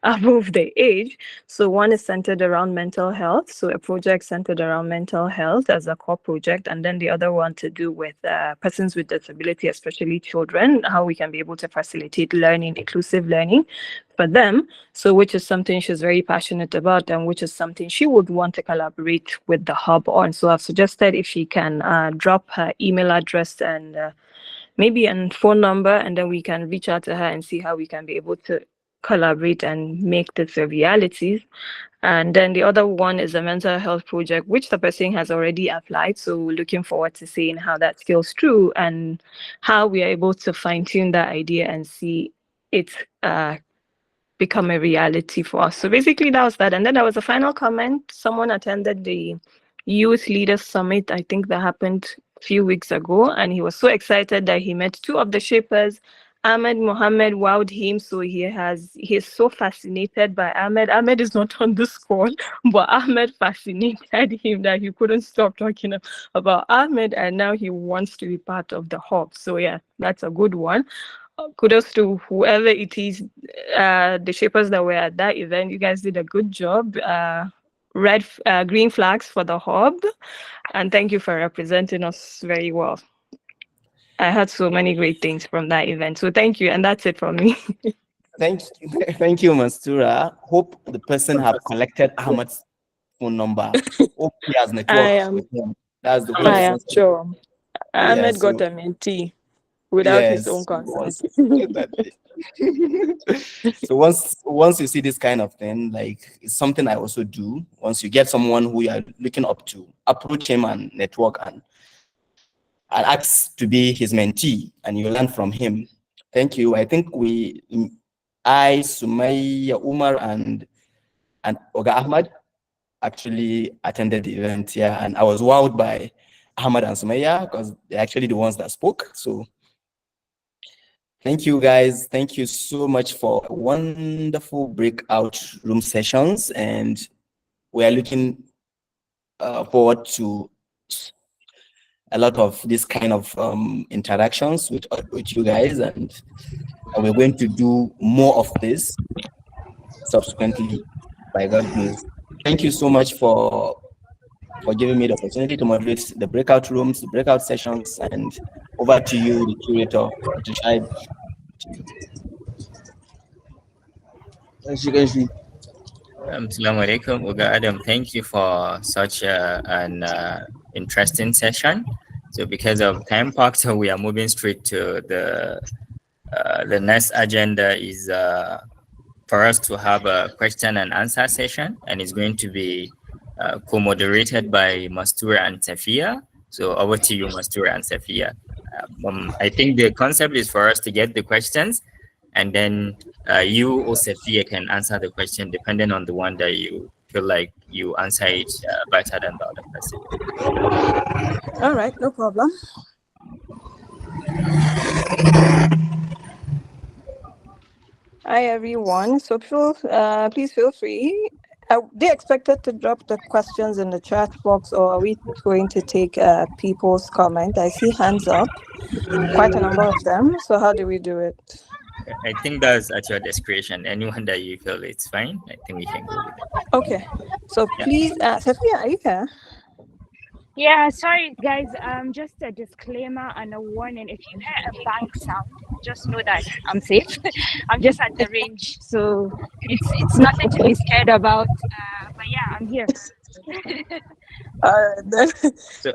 D: above the age. So one is centered around mental health, so a project centered around mental health as a core project, and then the other one to do with persons with disability, especially children, how we can be able to facilitate learning, inclusive learning for them. So which is something she's very passionate about, and which is something she would want to collaborate with the hub on. So I've suggested if she can drop her email address and maybe a phone number, and then we can reach out to her and see how we can be able to collaborate and make this a reality. And then the other one is a mental health project, which the person has already applied. So we're looking forward to seeing how that scales through and how we are able to fine tune that idea and see it become a reality for us. So basically that was that. And then there was a final comment. Someone attended the Youth Leaders Summit, I think that happened a few weeks ago, and he was so excited that he met 2 of the shapers. Ahmed Mohammed wowed him, so he's so fascinated by Ahmed. Ahmed is not on this call, but Ahmed fascinated him that he couldn't stop talking about Ahmed, and now he wants to be part of the hub. So yeah, that's a good one. Kudos to whoever it is, the shapers that were at that event. You guys did a good job. Green flags for the hub, and thank you for representing us very well. I heard so many great things from that event, so thank you, and that's it from me.
A: Thank you, Mastura. Hope the person have collected Ahmad's phone number. Hope he has networked with him. That's the whole
D: I am
A: essence.
D: sure.
A: Yeah,
D: Ahmed got
A: so
D: a mentee.
B: without his
A: Yes.
B: own consent.
A: So once you see this kind of thing, like it's something I also do. Once you get someone who you are looking up to, approach him and network and ask to be his mentee, and you learn from him. Thank you. I think Sumaya, Umar, and Oga Ahmad actually attended the event here, and I was wowed by Ahmad and Sumaya because they're actually the ones that spoke. So thank you guys. Thank you so much for wonderful breakout room sessions, and we are looking forward to a lot of this kind of interactions with you guys, and we're going to do more of this subsequently by God's grace. Thank you so much for giving me the opportunity to moderate the breakout rooms, the breakout sessions, and over to you, the curator, to shine.
C: Assalamu alaikum, Uga Adam. Thank you for such an interesting session. So because of time factor, we are moving straight to the next agenda is for us to have a question and answer session, and it's going to be co-moderated by Mastura and Safia. So over to you, Mastura and Safia. I think the concept is for us to get the questions, and then you or Safia can answer the question depending on the one that you feel like you answer it better than the other person.
D: All right, no problem. Hi, everyone. So please feel free. Are they expected to drop the questions in the chat box, or are we going to take people's comment? I see hands up, quite a number of them. So how do we do it?
C: I think that's at your discretion. Anyone that you feel it's fine, I think we can go with it.
D: Okay. So please, Safia, are you here?
T: Yeah, sorry guys. Just a disclaimer and a warning. If you hear a bang sound, just know that I'm safe. I'm just at the range, so it's nothing to be scared about. But yeah, I'm here.
D: All right then.
C: So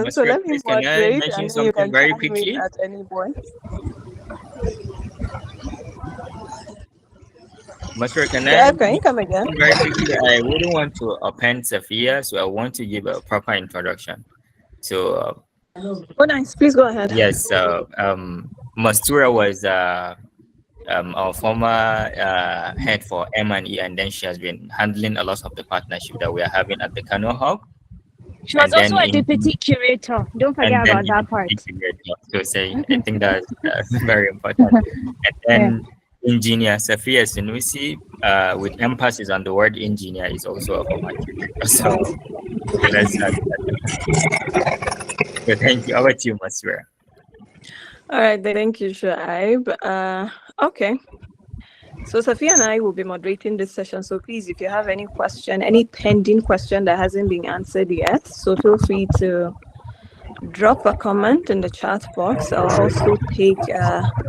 D: So let me
C: can I
D: moderate,
C: mention
D: and then you
C: something
D: can
C: very
D: chime in
C: quickly?
D: at any point.
C: Masra, can
D: Yeah,
C: I
D: can you come again?
C: very quickly? I wouldn't want to append Safia, so I want to give a proper introduction. So
D: Oh, nice. Please go ahead.
C: yes, Mastura was our former head for M&E, and then she has been handling a lot of the partnership that we are having at the Kano Hub.
T: She was also a deputy curator. Don't forget about that part.
C: So say, I think that's very important. And then engineer Safia Sinusi, with emphasis on the word engineer, is also a former curator. So let's start. So thank you. Over to you, Masura.
D: All right, thank you, Shuaib. Okay. So Safia and I will be moderating this session. So please, if you have any question, any pending question that hasn't been answered yet, so feel free to drop a comment in the chat box. I'll also take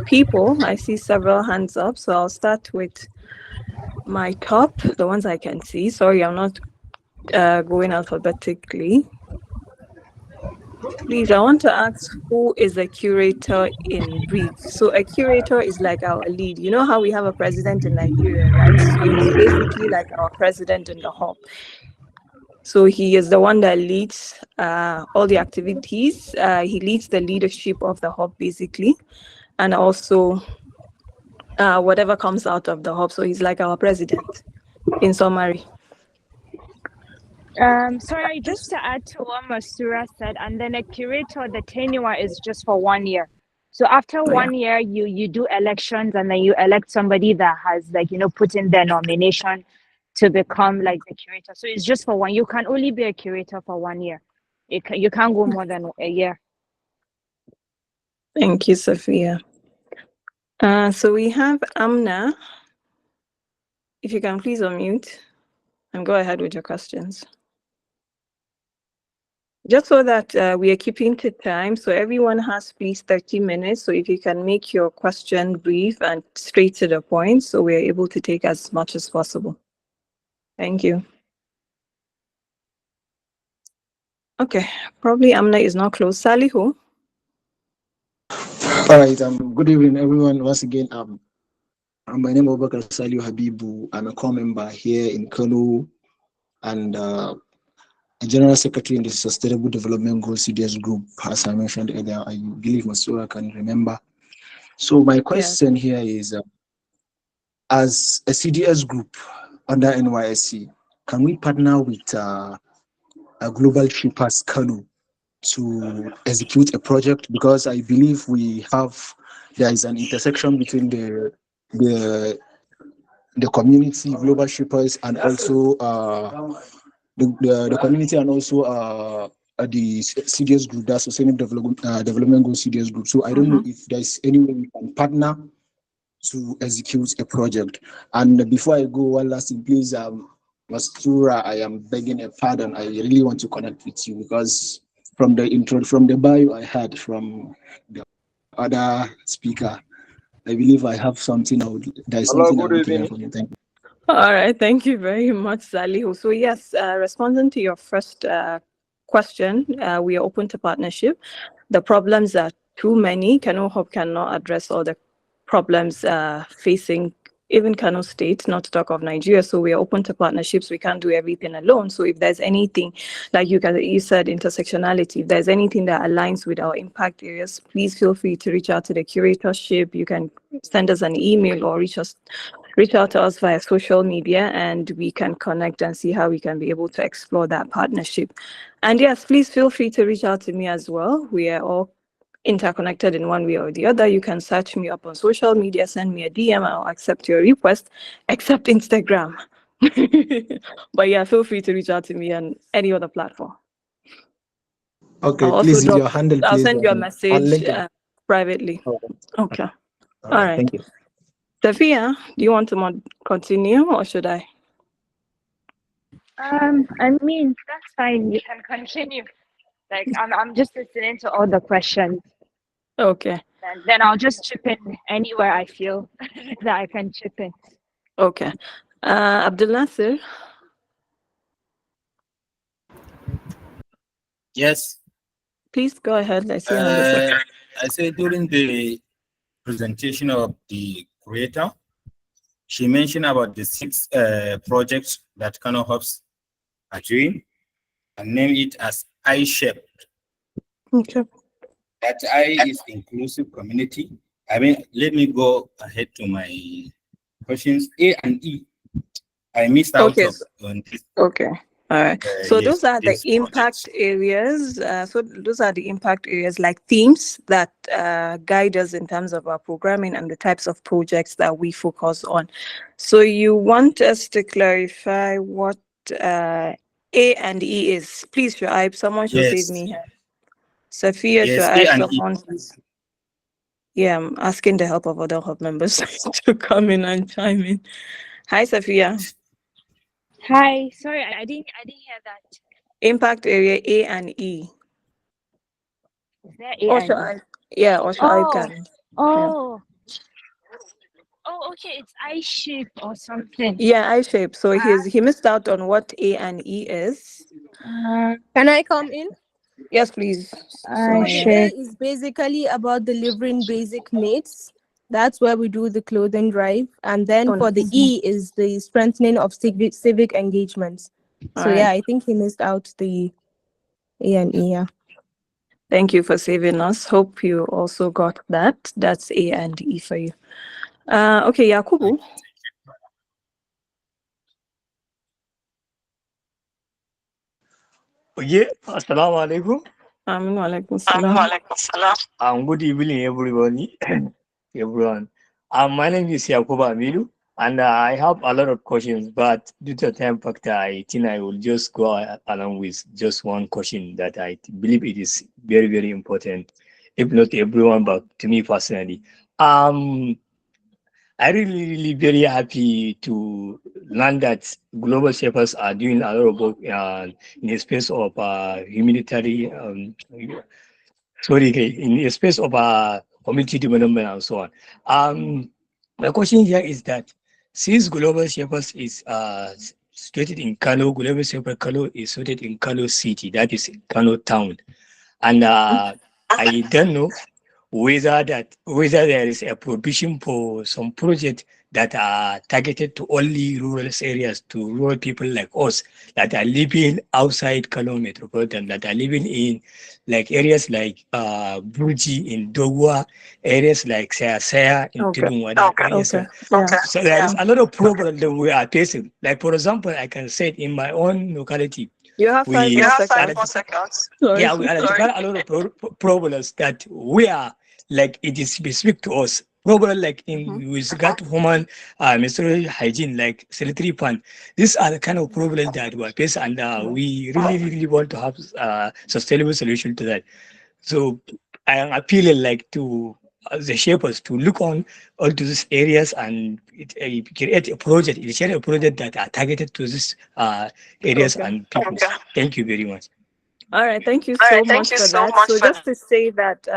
D: people. I see several hands up. So I'll start with my top, the ones I can see. Sorry, I'm not going alphabetically. Please, I want to ask, who is a curator in brief? So a curator is like our lead. You know how we have a president in Nigeria, right? So he's basically like our president in the hub. So he is the one that leads all the activities. He leads the leadership of the hub, basically, and also whatever comes out of the hub. So he's like our president, in summary.
T: Sorry, just to add to what Masura said, and then a curator, the tenure is just for 1 year. So after 1 year, you do elections, and then you elect somebody that has, like, put in their nomination to become like the curator. So it's just for one. You can only be a curator for 1 year. You can't go more than a year.
D: Thank you, Sophia. So we have Amna. If you can please unmute and go ahead with your questions. Just so that we are keeping to time, so everyone has please 30 minutes. So if you can make your question brief and straight to the point, so we're able to take as much as possible. Thank you. Okay, probably Amna is not close. Salihu?
E: All right. Good evening, everyone. Once again, my name is Obakar Saliu Habibu. I'm a core member here in Kano and a general secretary in the Sustainable Development Goals CDS group, as I mentioned earlier. I believe Masura can remember. So my question here is, as a CDS group under NYSC, can we partner with a Global Shapers Kano to execute a project? Because I believe there is an intersection between the the community, Global Shapers, and also the community, and also the CDS group, that's Sustainable Development Goals CDS group. So I don't know if there's any way we can partner to execute a project. And before I go, one last thing, please, Mastura, I am begging a pardon. I really want to connect with you because from the bio I had from the other speaker, I believe I have something. There is
K: Hello,
E: something I
K: good
E: want to learn
K: evening.
E: from you. Thank you.
D: All right, thank you very much, Salihu. So yes, responding to your first question, we are open to partnership. The problems are too many. Kano Hub cannot address all the problems facing even Kano State, not to talk of Nigeria. So we are open to partnerships. We can't do everything alone. So if there's anything, like you said, intersectionality, if there's anything that aligns with our impact areas, please feel free to reach out to the curatorship. You can send us an email or reach out to us via social media, and we can connect and see how we can be able to explore that partnership. And yes, please feel free to reach out to me as well. We are all interconnected in one way or the other. You can search me up on social media, send me a DM, I'll accept your request, except Instagram. But yeah, feel free to reach out to me on any other platform.
E: Okay, please use your handle,
D: I'll
E: please.
D: send you a
E: On
D: message
E: LinkedIn.
D: privately. Okay. All right.
E: Thank you.
D: Sophia, do you want to continue or should I?
T: I mean, that's fine. You can continue. Like, I'm just listening to all the questions.
D: Okay.
T: And then I'll just chip in anywhere I feel that I can chip in.
D: Okay. Abdul Nasir?
H: Yes.
D: Please go ahead. I see your hand is up.
H: I said during the presentation of the creator, she mentioned about the 6 projects that Kano Hubs are doing and named it as I-shaped.
D: Okay.
H: That I is inclusive community. I mean, let me go ahead to my questions. A and E. I missed out on this.
D: Okay. All right. So
H: Yes,
D: those are the
H: these
D: impact areas. So those are the impact areas, like themes that guide us in terms of our programming and the types of projects that we focus on. So you want us to clarify what A and E is? Please, Shuaib, someone should save me here. Sophia,
H: yes,
D: Shuaib,
H: A and E.
D: someone. Yeah, I'm asking the help of other hub members to come in and chime in. Hi, Sophia.
T: Hi, sorry, I didn't hear that.
D: Impact area A and E.
T: Is there A
D: Or
T: and
D: should
T: E?
D: I? Yeah, or should I can?
T: Oh, okay, it's I shape or something.
D: Yeah, I shape. So he missed out on what A and E is.
V: Can I come in?
D: Yes, please.
V: Okay, A is basically about delivering basic needs. That's where we do the clothing drive. And then for the E is the strengthening of civic engagements. So
D: All right.
V: yeah, I think he missed out the A and E. Yeah.
D: Thank you for saving us. Hope you also got that. That's A and E for you. Okay, Yakubu.
W: Okay, assalamu alaikum.
D: Alaikum salam.
W: Good evening, everybody. Everyone. My name is Yakuba Amidu, and I have a lot of questions, but due to time factor, I think I will just go along with just one question that I believe it is very, very important, if not to everyone, but to me personally. I really very happy to learn that Global Shapers are doing a lot of work in the space of humanitarian, in the space of community development and so on. My question here is that since Global Shapers is situated in Kano, Global Shapers Kano is situated in Kano City, that is Kano Town, and I don't know
R: whether there is a provision for some project that are targeted to only rural areas, to rural people like us that are living outside Kano metropolitan, that are living in like areas like Burji in Dogwa, areas like Saya in
D: Okay.
R: Tidunwada.
D: Okay. Yeah.
R: So there is a lot of problems that we are facing. Like for example, I can say in my own locality,
D: You have 5 more seconds. Sorry.
R: yeah, we identify a lot of problems that we are like it is specific to us. Problem like in with regard to human menstrual hygiene, like sanitary pad. These are the kind of problems that we are facing, and we really want to have sustainable solution to that. So I am appealing like to the shapers to look on onto these areas and create a project, initiate a project that are targeted to these areas
D: Okay.
R: and people. Thank you very much.
D: All right, thank you so much for that. So just to say that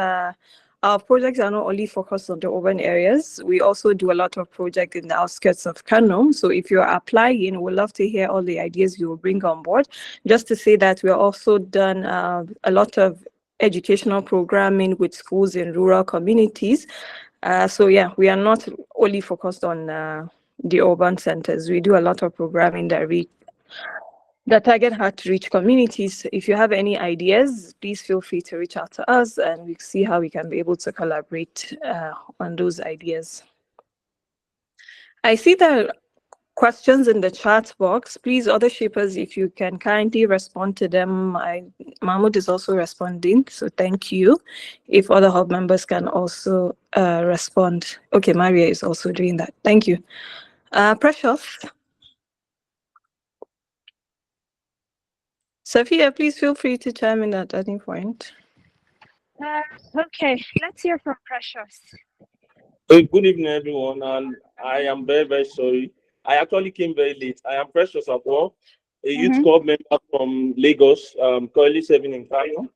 D: our projects are not only focused on the urban areas, we also do a lot of projects in the outskirts of Kano. So if you're applying, we'd love to hear all the ideas you will bring on board. Just to say that we're also done a lot of educational programming with schools in rural communities. So yeah, we are not only focused on the urban centers. We do a lot of programming that target hard to reach communities. If you have any ideas, please feel free to reach out to us and we see how we can be able to collaborate on those ideas. I see the questions in the chat box. Please, other shapers, if you can kindly respond to them. Mahmoud is also responding, so thank you. If other hub members can also respond. Okay, Maria is also doing that. Thank you. Precious. Sophia, please feel free to chime in at any point.
T: Okay, let's hear from Precious.
M: Good evening, everyone, and I am very sorry. I actually came very late. I am Precious Akwo, a youth club member from Lagos, currently serving in Kano.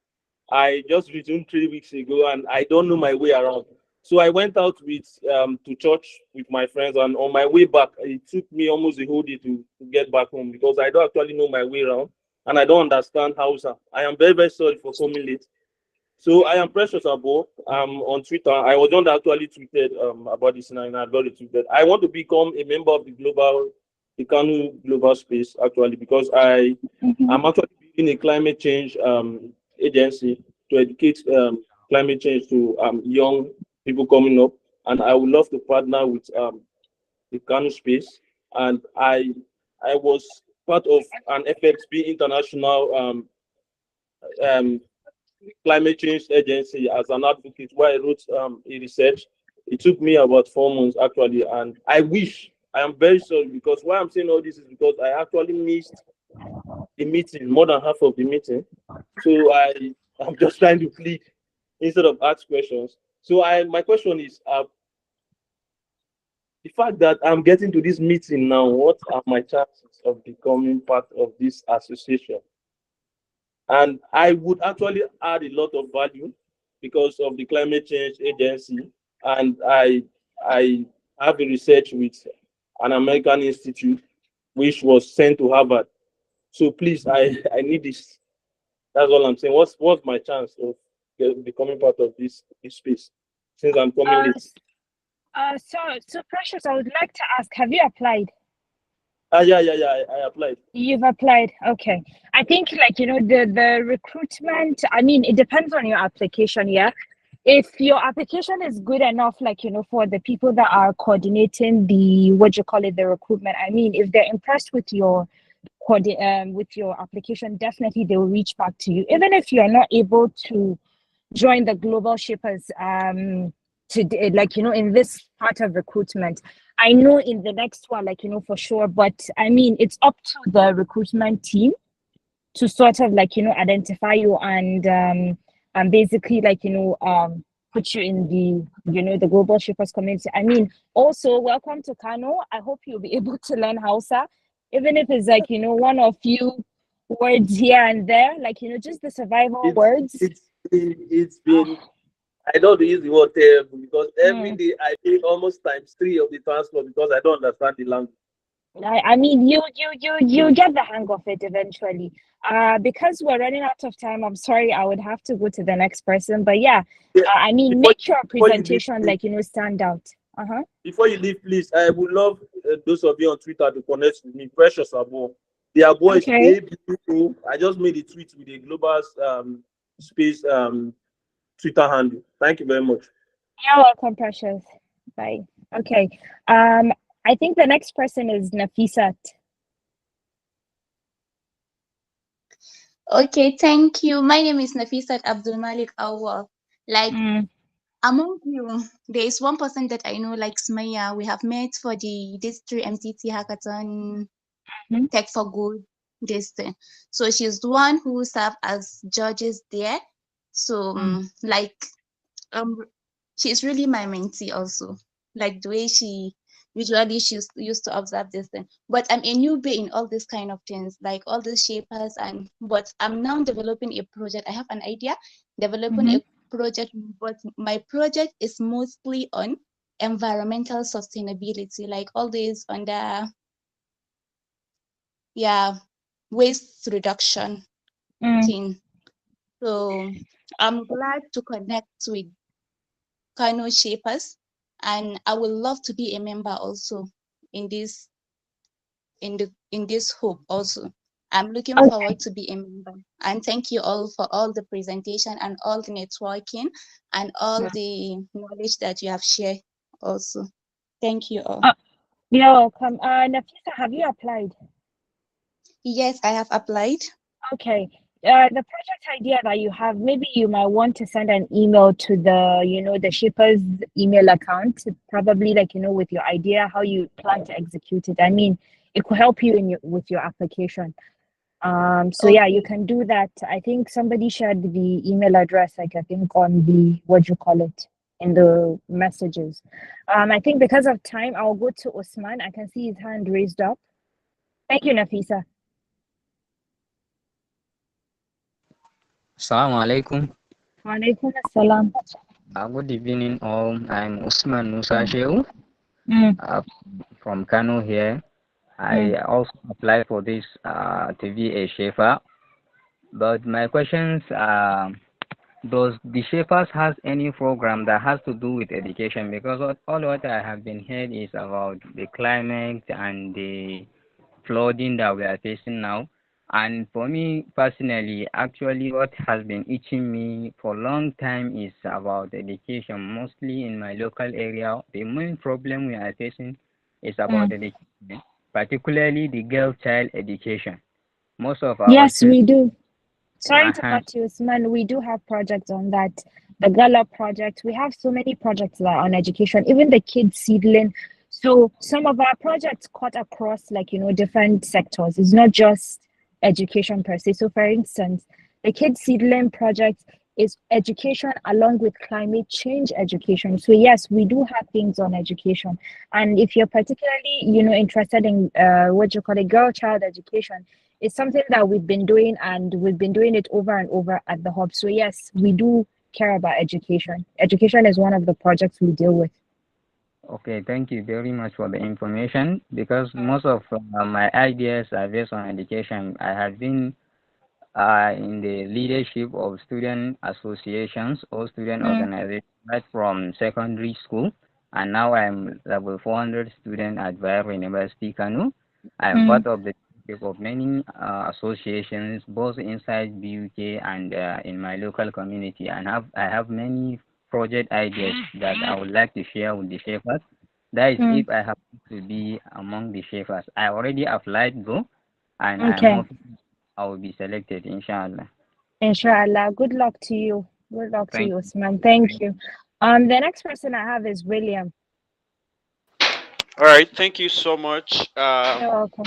M: I just resumed 3 weeks ago, and I don't know my way around. So I went out to church with my friends, and on my way back, it took me almost a whole day to get back home because I don't actually know my way around, and I don't understand Hausa. I am very sorry for coming late. So I am Precious Abo. On Twitter. I was one that actually tweeted about this, and I got it tweeted. I want to become a member of the Kano Global Space, actually, because I am actually building a climate change agency to educate climate change to young people coming up, and I would love to partner with the Kano Space. And I was part of an FXB International climate change agency as an advocate where I wrote a research. It took me about 4 months actually, and I am very sorry because why I'm saying all this is because I actually missed the meeting, more than half of the meeting. So I'm just trying to plead instead of ask questions. So my question is the fact that I'm getting to this meeting now, what are my chances of becoming part of this association? And I would actually add a lot of value because of the climate change agency. And I have a research with an American institute, which was sent to Harvard. So please, I need this. That's all I'm saying. What's my chance of becoming part of this space since I'm coming late?
T: So Precious, I would like to ask, have you applied?
M: Yeah, I applied.
T: You've applied, okay. I think the recruitment, I mean, it depends on your application, yeah. If your application is good enough, for the people that are coordinating the recruitment, I mean, if they're impressed with your application, definitely they will reach back to you. Even if you're not able to join the Global Shapers in this part of recruitment, I know in the next one, for sure, but I mean, it's up to the recruitment team to sort of identify you and basically put you in the Global Shapers community. I mean, also welcome to Kano. I hope you'll be able to learn Hausa, even if it's one or few words here and there, just the survival words.
M: It's been, I don't use the word terrible because every day I pay almost ×3 of the transport because I don't understand the language.
T: I mean, you get the hang of it eventually. Because we're running out of time, I'm sorry, I would have to go to the next person. But yeah,
M: Yeah.
T: I mean,
M: Before
T: make your
M: before you leave,
T: presentation
M: please,
T: like stand out. Uh-huh.
M: before you leave, please, I would love those of you on Twitter to connect with me. Precious Abo. Their boys
T: Okay.
M: ABO. I just made a tweet with a global space Twitter handle. Thank you very much.
T: You're welcome, Precious. Bye. Okay. I think the next person is Nafisat.
N: Okay, thank you. My name is Nafisat Abdul Malik Awal. Like among you, there is one person that I know, like Smaya. We have met for the district MTT hackathon, Tech for Good this thing. So she's the one who served as judges there. So like she's really my mentee also. Like the way she usually she's used to observe this thing. But I'm a newbie in all these kind of things, like all these shapers and but I'm now developing a project. I have an idea, developing a project, but my project is mostly on environmental sustainability, like all these on the waste reduction thing. So I'm glad to connect with Kano Shapers, and I would love to be a member also in this in this hope also. I'm looking forward to be a member. And thank you all for all the presentation and all the networking and all the knowledge that you have shared also. Thank you all.
T: You're welcome. Nafisa, have you applied?
N: Yes, I have applied.
T: Okay. The project idea that you have, maybe you might want to send an email to the Shapers email account, probably with your idea, how you plan to execute it. I mean, it could help you with your application. So yeah, you can do that. I think somebody shared the email address, I think on the, in the messages. I think because of time, I'll go to Usman. I can see his hand raised up. Thank you, Nafisa.
O: Assalamu alaikum.
T: Walaikum assalam.
O: Good evening all. I'm Usman Musa Shehu from Kano here. I also applied for this to be a shaper. But my questions are, does the Shapers has any program that has to do with education? Because all what I have been heard is about the climate and the flooding that we are facing now. And for me personally, actually what has been itching me for a long time is about education, mostly in my local area. The main problem we are facing is about education, particularly the girl child education. Most of our
T: Yes, we
O: children
T: do. Sorry to cut you, Usman. We do have projects on that. The Gala project. We have so many projects that are on education, even the kids seedling. So some of our projects cut across different sectors. It's not just education per se. So for instance, the kids seedling project is education along with climate change education. So yes, we do have things on education. And if you're particularly, interested in girl child education, it's something that we've been doing and we've been doing it over and over at the hub. So yes, we do care about education. Education is one of the projects we deal with.
O: Okay, thank you very much for the information. Because most of my ideas are based on education. I have been in the leadership of student associations or student organizations right from secondary school, and now I'm level 400 student at Bayero University, Kano. I'm part of the leadership of many associations, both inside BUK and in my local community, and I have many project ideas that I would like to share with the shapers. That is if I have to be among the shapers. I already applied though, and I'm
T: Okay.
O: hoping I will be selected, inshallah.
T: Inshallah. Good luck to you. Good luck to
O: Thank
T: you, Usman. Thank you. The next person I have is William.
S: All right, thank you so much,
T: You're welcome.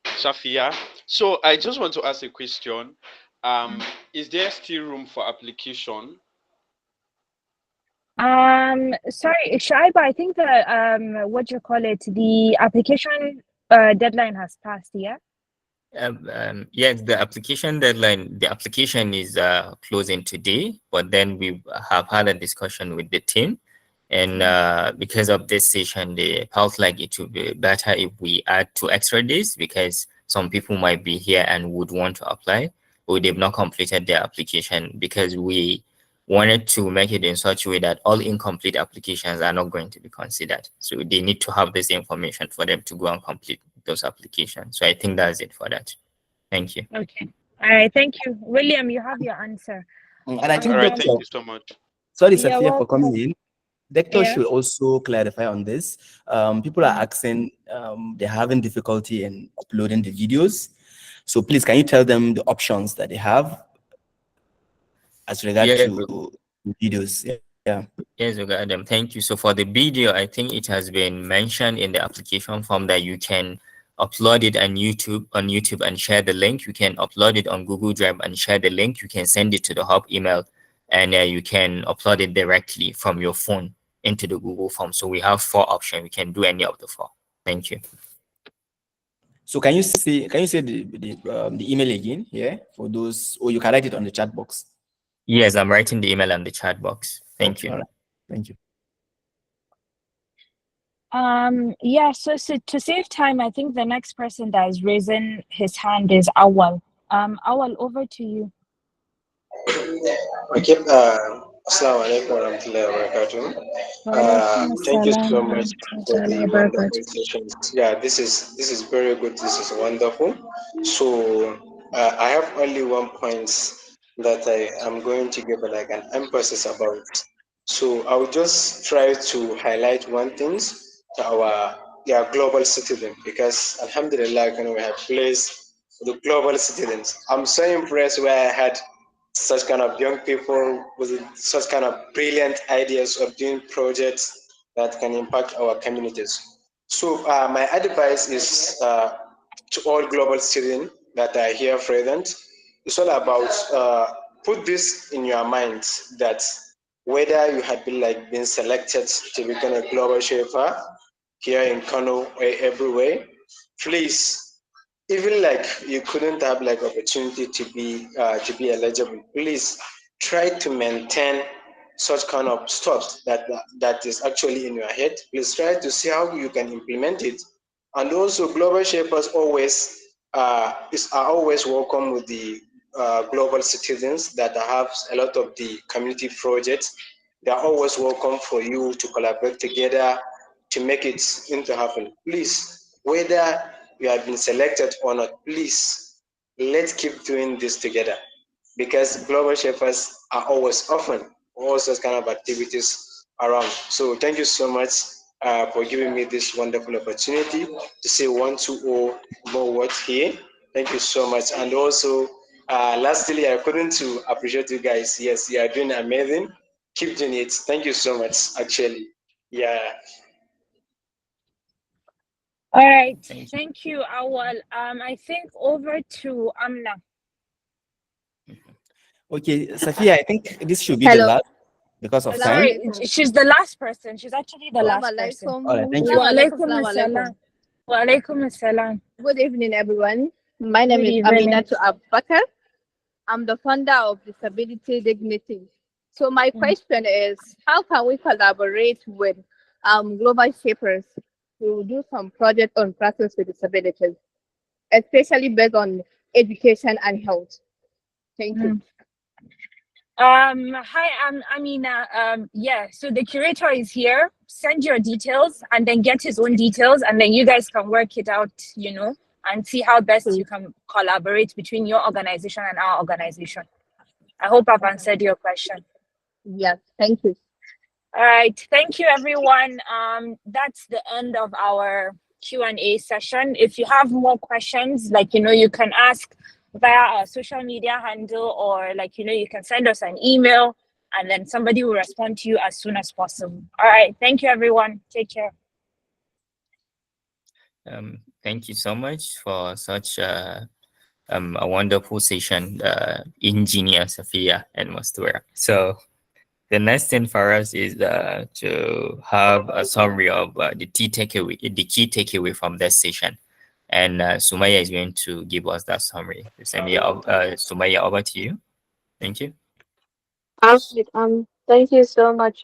S: Safia. So I just want to ask a question. Is there still room for application?
T: Sorry, Shaiba, I think the application deadline has passed, yeah?
C: Yes, the application is closing today, but then we have had a discussion with the team, And because of this session, they felt like it would be better if we add 2 extra days, because some people might be here and would want to apply, or they've not completed their application, because we wanted to make it in such a way that all incomplete applications are not going to be considered. So they need to have this information for them to go and complete those applications. So I think that's it for that. Thank you.
T: Okay. All right. Thank you. William, you have your answer.
A: And I think
S: All right,
A: Doctor,
S: thank you so much.
A: sorry,
T: Yeah,
A: Sophia, for coming
T: welcome.
A: in. Doctor
T: Yeah.
A: should also clarify on this. People are asking, they're having difficulty in uploading the videos. So please, can you tell them the options that they have as regard to videos? Yeah.
C: Yes, okay, Adam, thank you. So for the video, I think it has been mentioned in the application form that you can upload it on YouTube and share the link. You can upload it on Google Drive and share the link. You can send it to the hub email, and you can upload it directly from your phone into the Google form. So we have 4 options. You can do any of the 4. Thank you.
A: So can you say the email again here for those, or you can write it on the chat box?
C: Yes, I'm writing the email on the chat box. Thank you.
A: All right. Thank you.
T: Yeah, so to save time, I think the next person that is raising his hand is Awal. Awal, over to you.
G: Okay, Assalamu alaikum warahmatullahi wabarakatuh. Thank you so much for the wonderful sessions. Yeah, this is very good. This is wonderful. So I have only one point that I am going to give like an emphasis about. So I will just try to highlight one thing to our global citizen, because Alhamdulillah, we have placed the global citizens. I'm so impressed where I had such kind of young people with such kind of brilliant ideas of doing projects that can impact our communities. So my advice is to all global citizens that are here present. It's all about put this in your mind that whether you had been selected to become a global shaper here in Kano or everywhere, please, even like you couldn't have opportunity to be eligible, please try to maintain such kind of stuff that is actually in your head. Please try to see how you can implement it. And also global shapers always are always welcome with the global citizens that have a lot of the community projects. They are always welcome for you to collaborate together to make it into happen. Please, whether you have been selected or not, please, let's keep doing this together, because global shapers are always often all such kind of activities around. So thank you so much for giving me this wonderful opportunity to say 1, 2, or more words here. Thank you so much. And also, lastly, I couldn't to appreciate you guys. Yes, you are doing amazing. Keep doing it. Thank you so much, actually. Yeah.
T: All right. Thank you, Awal. I think over to Amna.
A: Okay, Sophia, I think this should be the
V: Hello.
A: last because of time.
T: Sorry, she's the last person. She's actually the last person.
A: All right, thank you.
T: Wa alaikum assalam. Wa alaikum assalam.
V: Good evening, everyone. My name
T: Good
V: is
T: evening.
V: Aminatu Abubakar. I'm the founder of Disability Dignity. So my question is, how can we collaborate with global shapers to do some project on persons with disabilities, especially based on education and health? Thank you.
T: Hi, I'm Amina. Yeah, so the curator is here. Send your details and then get his own details, and then you guys can work it out, and see how best you can collaborate between your organization and our organization. I hope I've answered your question.
V: Yes, thank you.
T: All right, thank you, everyone. That's the end of our Q&A session. If you have more questions, you can ask via our social media handle, or you can send us an email, and then somebody will respond to you as soon as possible. All right, thank you, everyone. Take care.
C: Thank you so much for such a wonderful session, Engineer Sophia and Mastura. So the next thing for us is to have a summary of the key takeaway from this session. And Sumaya is going to give us that summary. Sumaya, over to you. Thank you.
I: Thank you so much,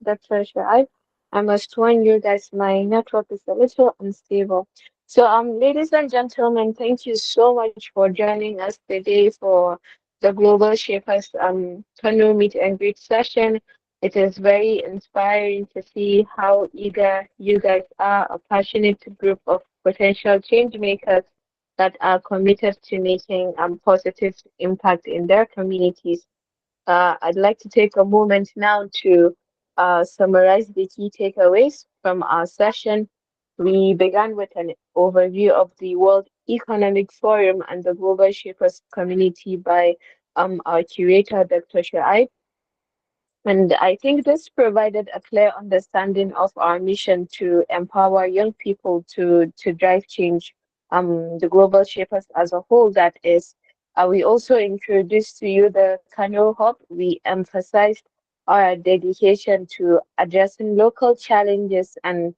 I: Dr. Shaib. I must warn you that my network is a little unstable. So, ladies and gentlemen, thank you so much for joining us today for the Global Shapers Kano meet and greet session. It is very inspiring to see how eager you guys are, a passionate group of potential change makers that are committed to making positive impact in their communities. I'd like to take a moment now to summarize the key takeaways from our session. We began with an overview of the World Economic Forum and the Global Shapers Community by our curator, Dr. Shuaib. And I think this provided a clear understanding of our mission to empower young people to drive change, the global shapers as a whole, that is. We also introduced to you the Kano Hub. We emphasized our dedication to addressing local challenges and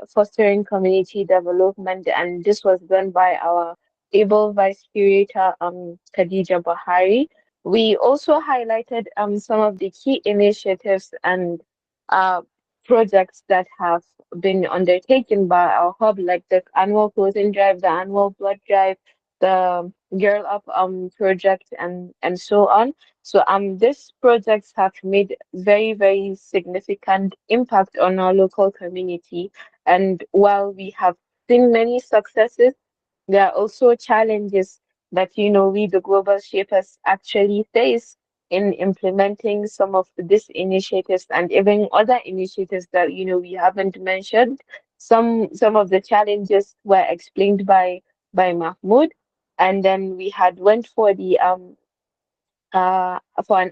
I: fostering community development. And this was done by our able vice curator, Khadija Bahari. We also highlighted some of the key initiatives and uh, projects that have been undertaken by our hub, like the annual clothing drive, the annual blood drive, the Girl Up project, and so on. So these projects have made very, very significant impact on our local community. And while we have seen many successes, there are also challenges that we the global shapers actually face in implementing some of these initiatives and even other initiatives that we haven't mentioned. Some of the challenges were explained by Mahmoud, and then we had went for an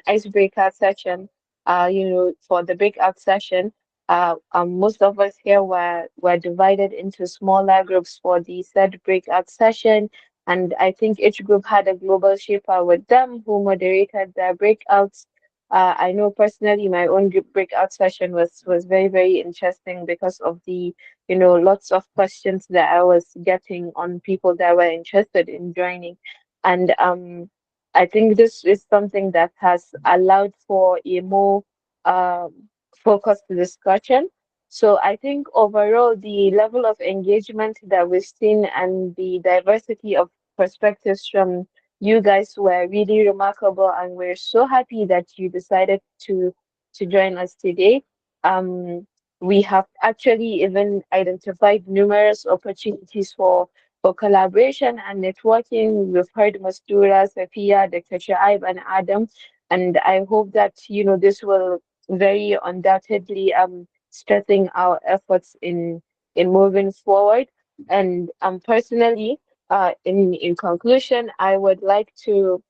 I: icebreaker session, for the breakout session. Most of us here were divided into smaller groups for the said breakout session, and I think each group had a global shaper with them who moderated their breakouts. I know personally my own group breakout session was very, very interesting because of the lots of questions that I was getting on people that were interested in joining, and I think this is something that has allowed for a more focused discussion. So I think overall, the level of engagement that we've seen and the diversity of perspectives from you guys were really remarkable, and we're so happy that you decided to join us today. Um, we have actually even identified numerous opportunities for collaboration and networking. We've heard Mastura, Safiya, Dr. Shaib, and Adam, and I hope that this will very undoubtedly strengthen our efforts in moving forward. And personally, in conclusion, I would like to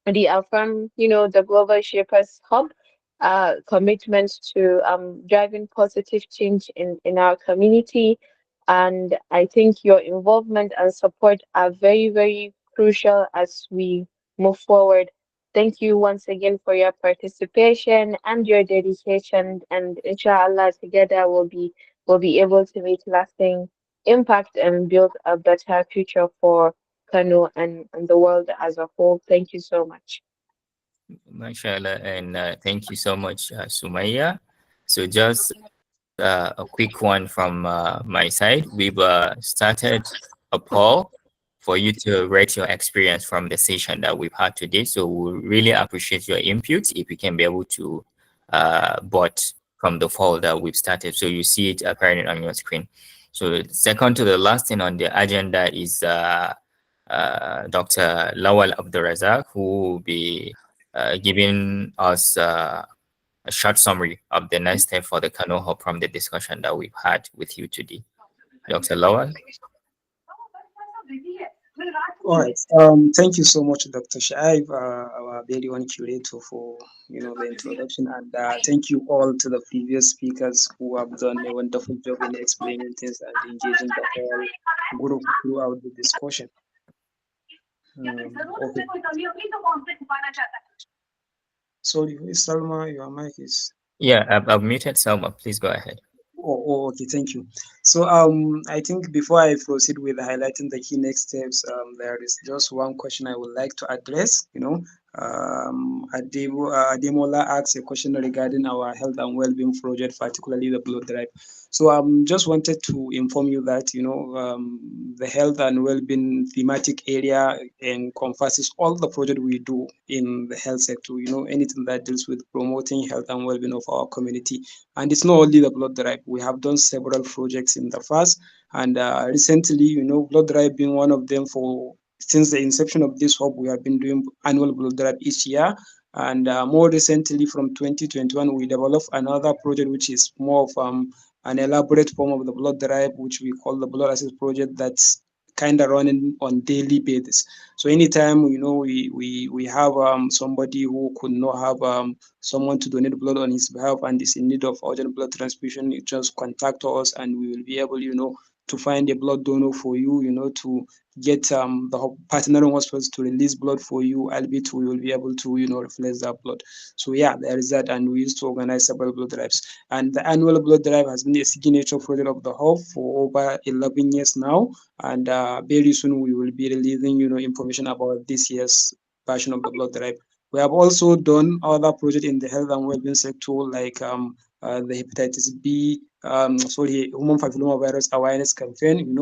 I: reaffirm, the Global Shapers Hub commitment to driving positive change in our community. And I think your involvement and support are very, very crucial as we move forward. Thank you once again for your participation and your dedication. And inshallah, together we'll be able to make lasting impact and build a better future for Kano and the world as a whole. Thank you so much.
C: Mashallah, and thank you so much, Sumaya. So just a quick one from my side. We've started a poll for you to rate your experience from the session that we've had today. So we really appreciate your input if you can be able to vote from the poll that we've started. So you see it appearing on your screen. So second to the last thing on the agenda is Dr. Lawal Abdurazak, who will be giving us a short summary of the next step for the Kano Hub from the discussion that we've had with you today. Dr. Lawal?
L: All right. Thank you so much, Dr. Shaib, our very own curator, for the introduction, and thank you all to the previous speakers who have done a wonderful job in explaining things and engaging the whole group throughout the discussion. Okay. Sorry, Salma, your mic is.
C: Yeah, I've muted Salma. Please go ahead.
L: Okay, thank you. So I think before I proceed with highlighting the key next steps, there is just one question I would like to address. Ademola asked a question regarding our health and well-being project, particularly the blood drive. So just wanted to inform you that the health and well-being thematic area encompasses all the project we do in the health sector. Anything that deals with promoting health and well-being of our community, and it's not only the blood drive. We have done several projects in the past, and recently, blood drive being one of them. For since the inception of this hub, we have been doing annual blood drive each year. And more recently, from 2021, we developed another project which is more of an elaborate form of the blood drive, which we call the blood access project. That's kind of running on daily basis. So anytime we have somebody who could not have someone to donate blood on his behalf and is in need of urgent blood transfusion, you just contact us and we will be able to find a blood donor for you, to get the partnering hospitals to release blood for you, albeit we will be able to replace that blood. So yeah, there is that, and we used to organize several blood drives. And the annual blood drive has been a signature project of the hub for over 11 years now, and very soon we will be releasing information about this year's version of the blood drive. We have also done other projects in the health and well-being sector, like the hepatitis B, human papillomavirus awareness campaign, in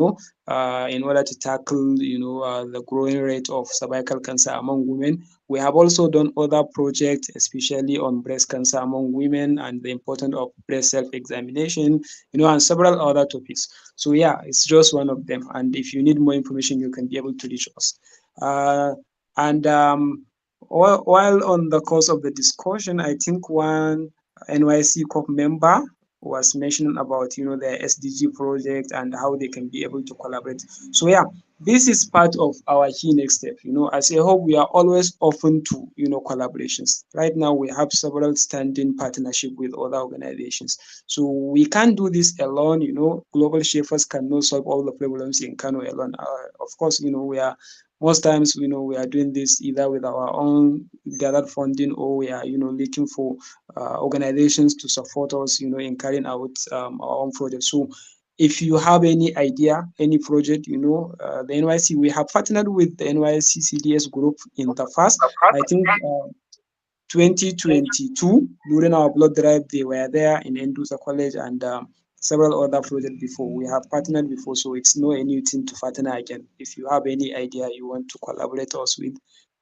L: order to tackle, the growing rate of cervical cancer among women. We have also done other projects, especially on breast cancer among women and the importance of breast self-examination, and several other topics. So yeah, it's just one of them. And if you need more information, you can be able to reach us. And while on the course of the discussion, I think one NYC COP member was mentioning about the SDG project and how they can be able to collaborate. So yeah, this is part of our key next step. As a whole, we are always open to collaborations. Right now, we have several standing partnership with other organizations. So we can't do this alone. Global Shapers cannot solve all the problems in Kano alone. Of course, we are most times we are doing this either with our own gathered funding, or we are looking for organizations to support us in carrying out our own projects. So if you have any idea, any project, the NYC, we have partnered with the NYC CDS group in the past. I think 2022, during our blood drive, they were there in Endusa College, and several other projects before. We have partnered before, so it's no any thing to partner again. If you have any idea you want to collaborate us with,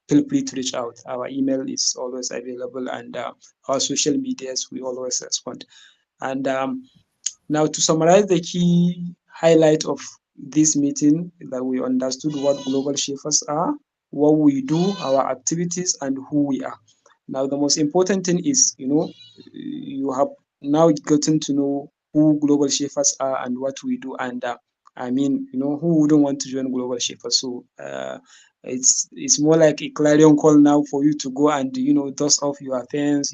L: feel free to reach out. Our email is always available, and our social medias, we always respond. And now, to summarize the key highlight of this meeting, that we understood what global shapers are, what we do, our activities, and who we are. Now, the most important thing is, you have now gotten to know who global shapers are and what we do. And who wouldn't want to join global shapers? So it's more like a clarion call now for you to go and dust off your pens,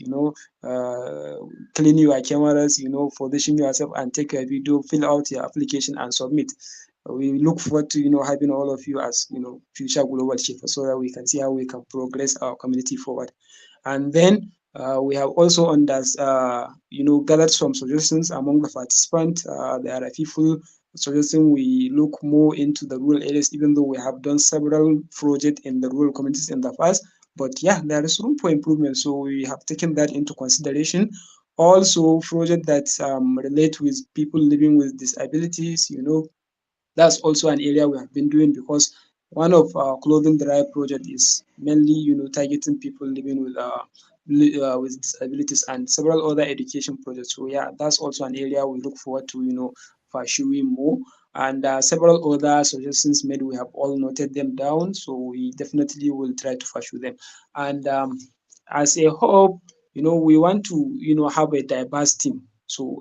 L: clean your cameras, position yourself and take a video, fill out your application and submit. We look forward to having all of you as future global shapers, so that we can see how we can progress our community forward. And then we have also gathered some suggestions among the participants. There are people suggesting we look more into the rural areas, even though we have done several projects in the rural communities in the past. But yeah, there is room for improvement, so we have taken that into consideration. Also, projects that relate with people living with disabilities, that's also an area we have been doing, because one of our clothing drive project is mainly targeting people living with disabilities, and several other education projects. So yeah, that's also an area we look forward to pursuing more. And several other suggestions made, we have all noted them down, so we definitely will try to pursue them. And as a whole, we want to have a diverse team. So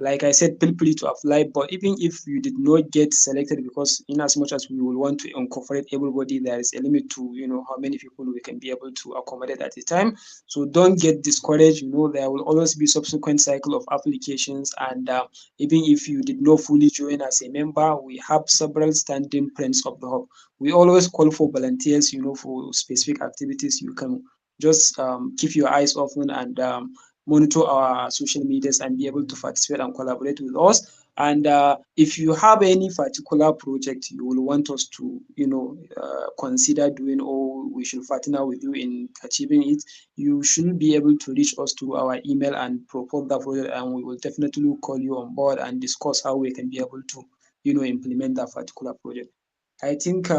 L: like I said, feel free to apply. But even if you did not get selected, because in as much as we will want to incorporate everybody, there is a limit to how many people we can be able to accommodate at a time. So don't get discouraged. There will always be subsequent cycle of applications, and even if you did not fully join as a member, we have several standing friends of the hub. We always call for volunteers, for specific activities. You can just keep your eyes open and monitor our social medias and be able to participate and collaborate with us. And if you have any particular project you will want us to, consider doing, or we should partner with you in achieving it, you should be able to reach us through our email and propose that project, and we will definitely call you on board and discuss how we can be able to, implement that particular project. I think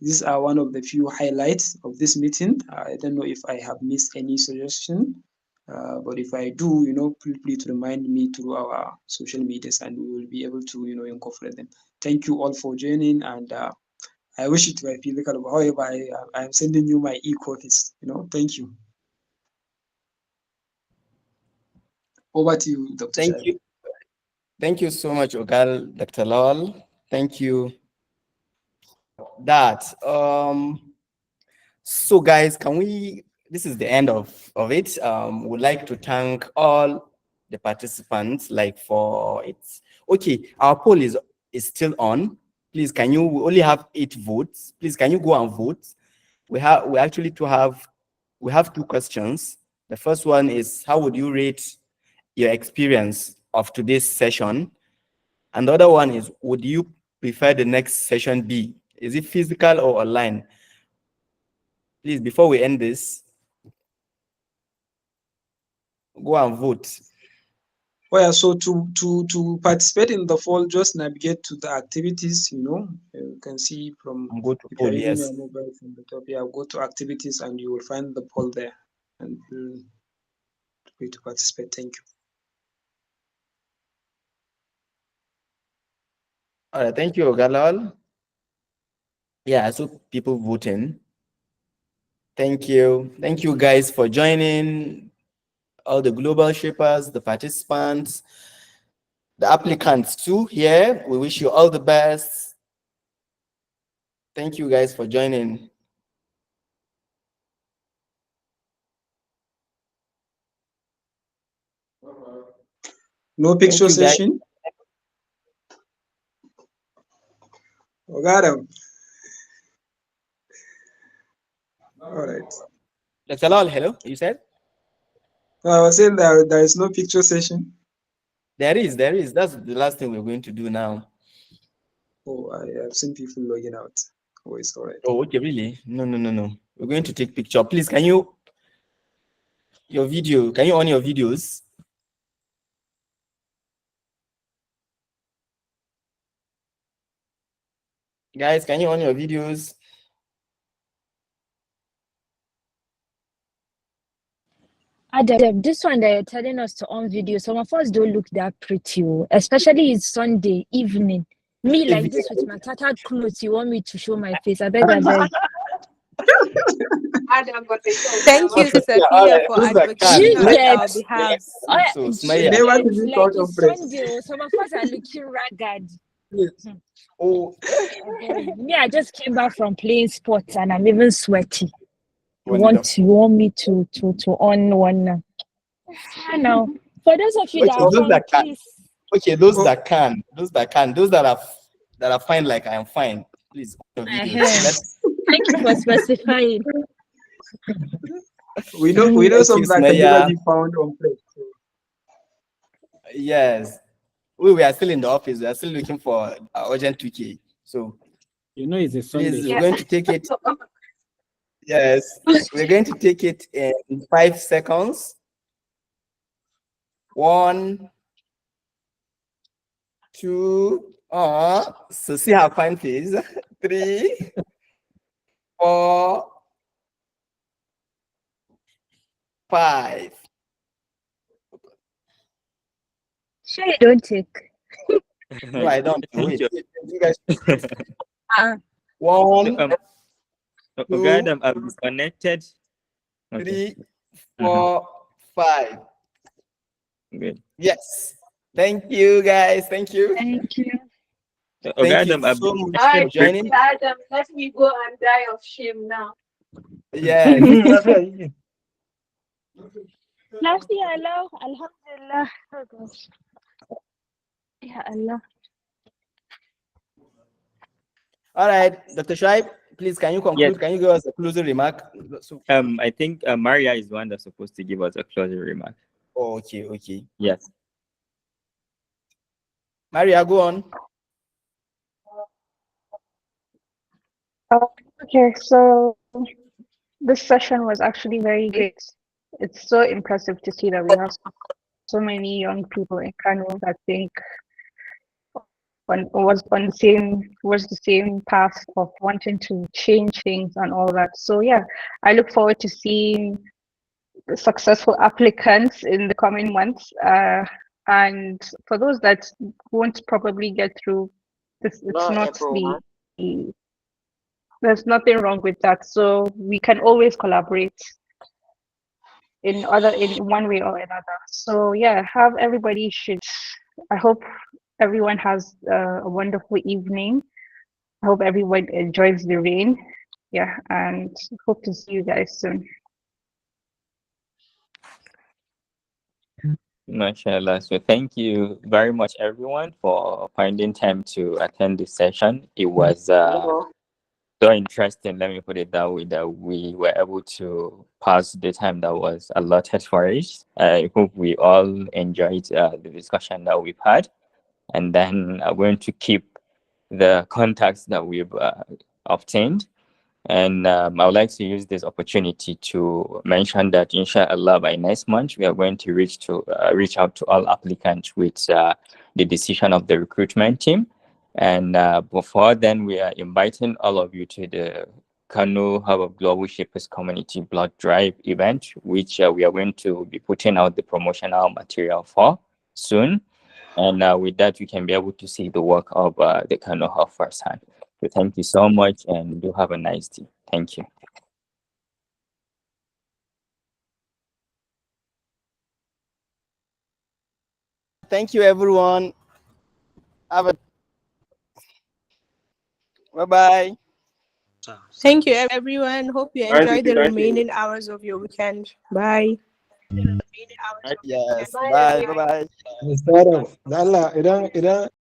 L: these are one of the few highlights of this meeting. I don't know if I have missed any suggestion. But if I do, feel free to remind me through our social medias and we will be able to, incorporate them. Thank you all for joining, and I wish it were physical. However, I am sending you my e-copies. Thank you. Over to you, Dr.
A: Thank
L: Shai.
A: you. Thank you so much, Ogal, Dr. Lawal. Thank you for that. So guys, this is the end of it. Would like to thank all the participants for it. Okay, our poll is still on. Please, we only have 8 votes. Please, can you go and vote? We have 2 questions. The first one is, how would you rate your experience of today's session? And the other one is, would you prefer the next session be? Is it physical or online? Please, before we end this, go and vote.
L: Oh yeah, so to participate in the poll, just navigate to the activities. You can see from,
A: Go to
L: if
A: poll,
L: you're using
A: yes.
L: your mobile from the top, yeah, go to activities and you will find the poll there, and feel free to participate. Thank you.
A: All right, thank you, Ogalal. Yeah, I saw people voting. Thank you. Thank you guys for joining, all the global shapers, the participants, the applicants too here. We wish you all the best. Thank you guys for joining.
L: No picture session. Oh, got him. All right.
A: Dr. Lawal, hello, you said?
L: No, I was saying there is no picture session.
A: There is. That's the last thing we're going to do now.
L: Oh, I have seen people logging out. Oh, it's all right.
A: Oh, okay, really? No. We're going to take picture. Please, can you on your videos? Guys, can you on your videos?
T: Adam, this one that you're telling us to on video, some of us don't look that pretty, especially it's Sunday evening. Me like this with my tattered clothes, you want me to show my face? I beg.
V: Thank you, Sophia, for advocating on our behalf.
T: Like it's Sunday, some of us are looking ragged.
A: Oh,
T: me, I just came back from playing sports and I'm even sweaty. You want me to on one now? I know. For those of you that can, please.
A: Okay, those that are fine, like I am fine. Please, on your videos.
T: Thank you for specifying.
L: We know some that can never be found on place.
A: Yes, we are still in the office. We are still looking for urgent 2K. So
E: it's a Sunday.
A: Please, we're going to take it. Yes, we're going to take it in 5 seconds. 1, 2. So see how fine, please. 3, 4, 5.
T: Sure, you don't take.
A: No, I don't. Wait. You guys.
C: 1.
A: 2.
C: Adam, I'm disconnected.
A: 3, 4, 5.
C: Good.
A: Yes. Thank you, guys. Thank you.
T: Thank you.
A: Thank you so much for joining.
I: Adam, let me go and die of shame now.
A: Yes.
T: Allah, Alhamdulillah. Oh gosh. Ya Allah.
A: All right, Dr. Shaib, please, can you conclude?
C: Yes.
A: Can you give us a closing remark?
C: I think Maria is the one that's supposed to give us a closing remark.
A: Okay, okay.
C: Yes.
A: Maria, go on.
D: Okay, so this session was actually very great. It's so impressive to see that we have so many young people in Kano that think was the same path of wanting to change things and all that. So yeah, I look forward to seeing the successful applicants in the coming months. And for those that won't probably get through, it's not there's nothing wrong with that. So we can always collaborate in one way or another. So yeah, have everybody should. I hope everyone has a wonderful evening. I hope everyone enjoys the rain. Yeah, and hope to see you guys soon.
C: Mashallah. So thank you very much, everyone, for finding time to attend this session. It was so interesting. Let me put it that way, that we were able to pass the time that was allotted for us. I hope we all enjoyed the discussion that we've had, and then I'm going to keep the contacts that we've obtained. And I would like to use this opportunity to mention that, inshallah, by next month, we are going to reach out to all applicants with the decision of the recruitment team. And before then, we are inviting all of you to the Kano Hub of Global Shapers Community Blood Drive event, which we are going to be putting out the promotional material for soon. And with that, you can be able to see the work of the Kano Hub firsthand. So thank you so much, and do have a nice day. Thank you.
A: Thank you, everyone. Have a bye-bye.
V: Thank you, everyone. Hope you
M: Thank
V: enjoy
M: you,
V: the
M: thank you.
V: remaining hours of your weekend. Bye.
A: Yes, bye, bye-bye.
F: Mr. Adam, da Allah idan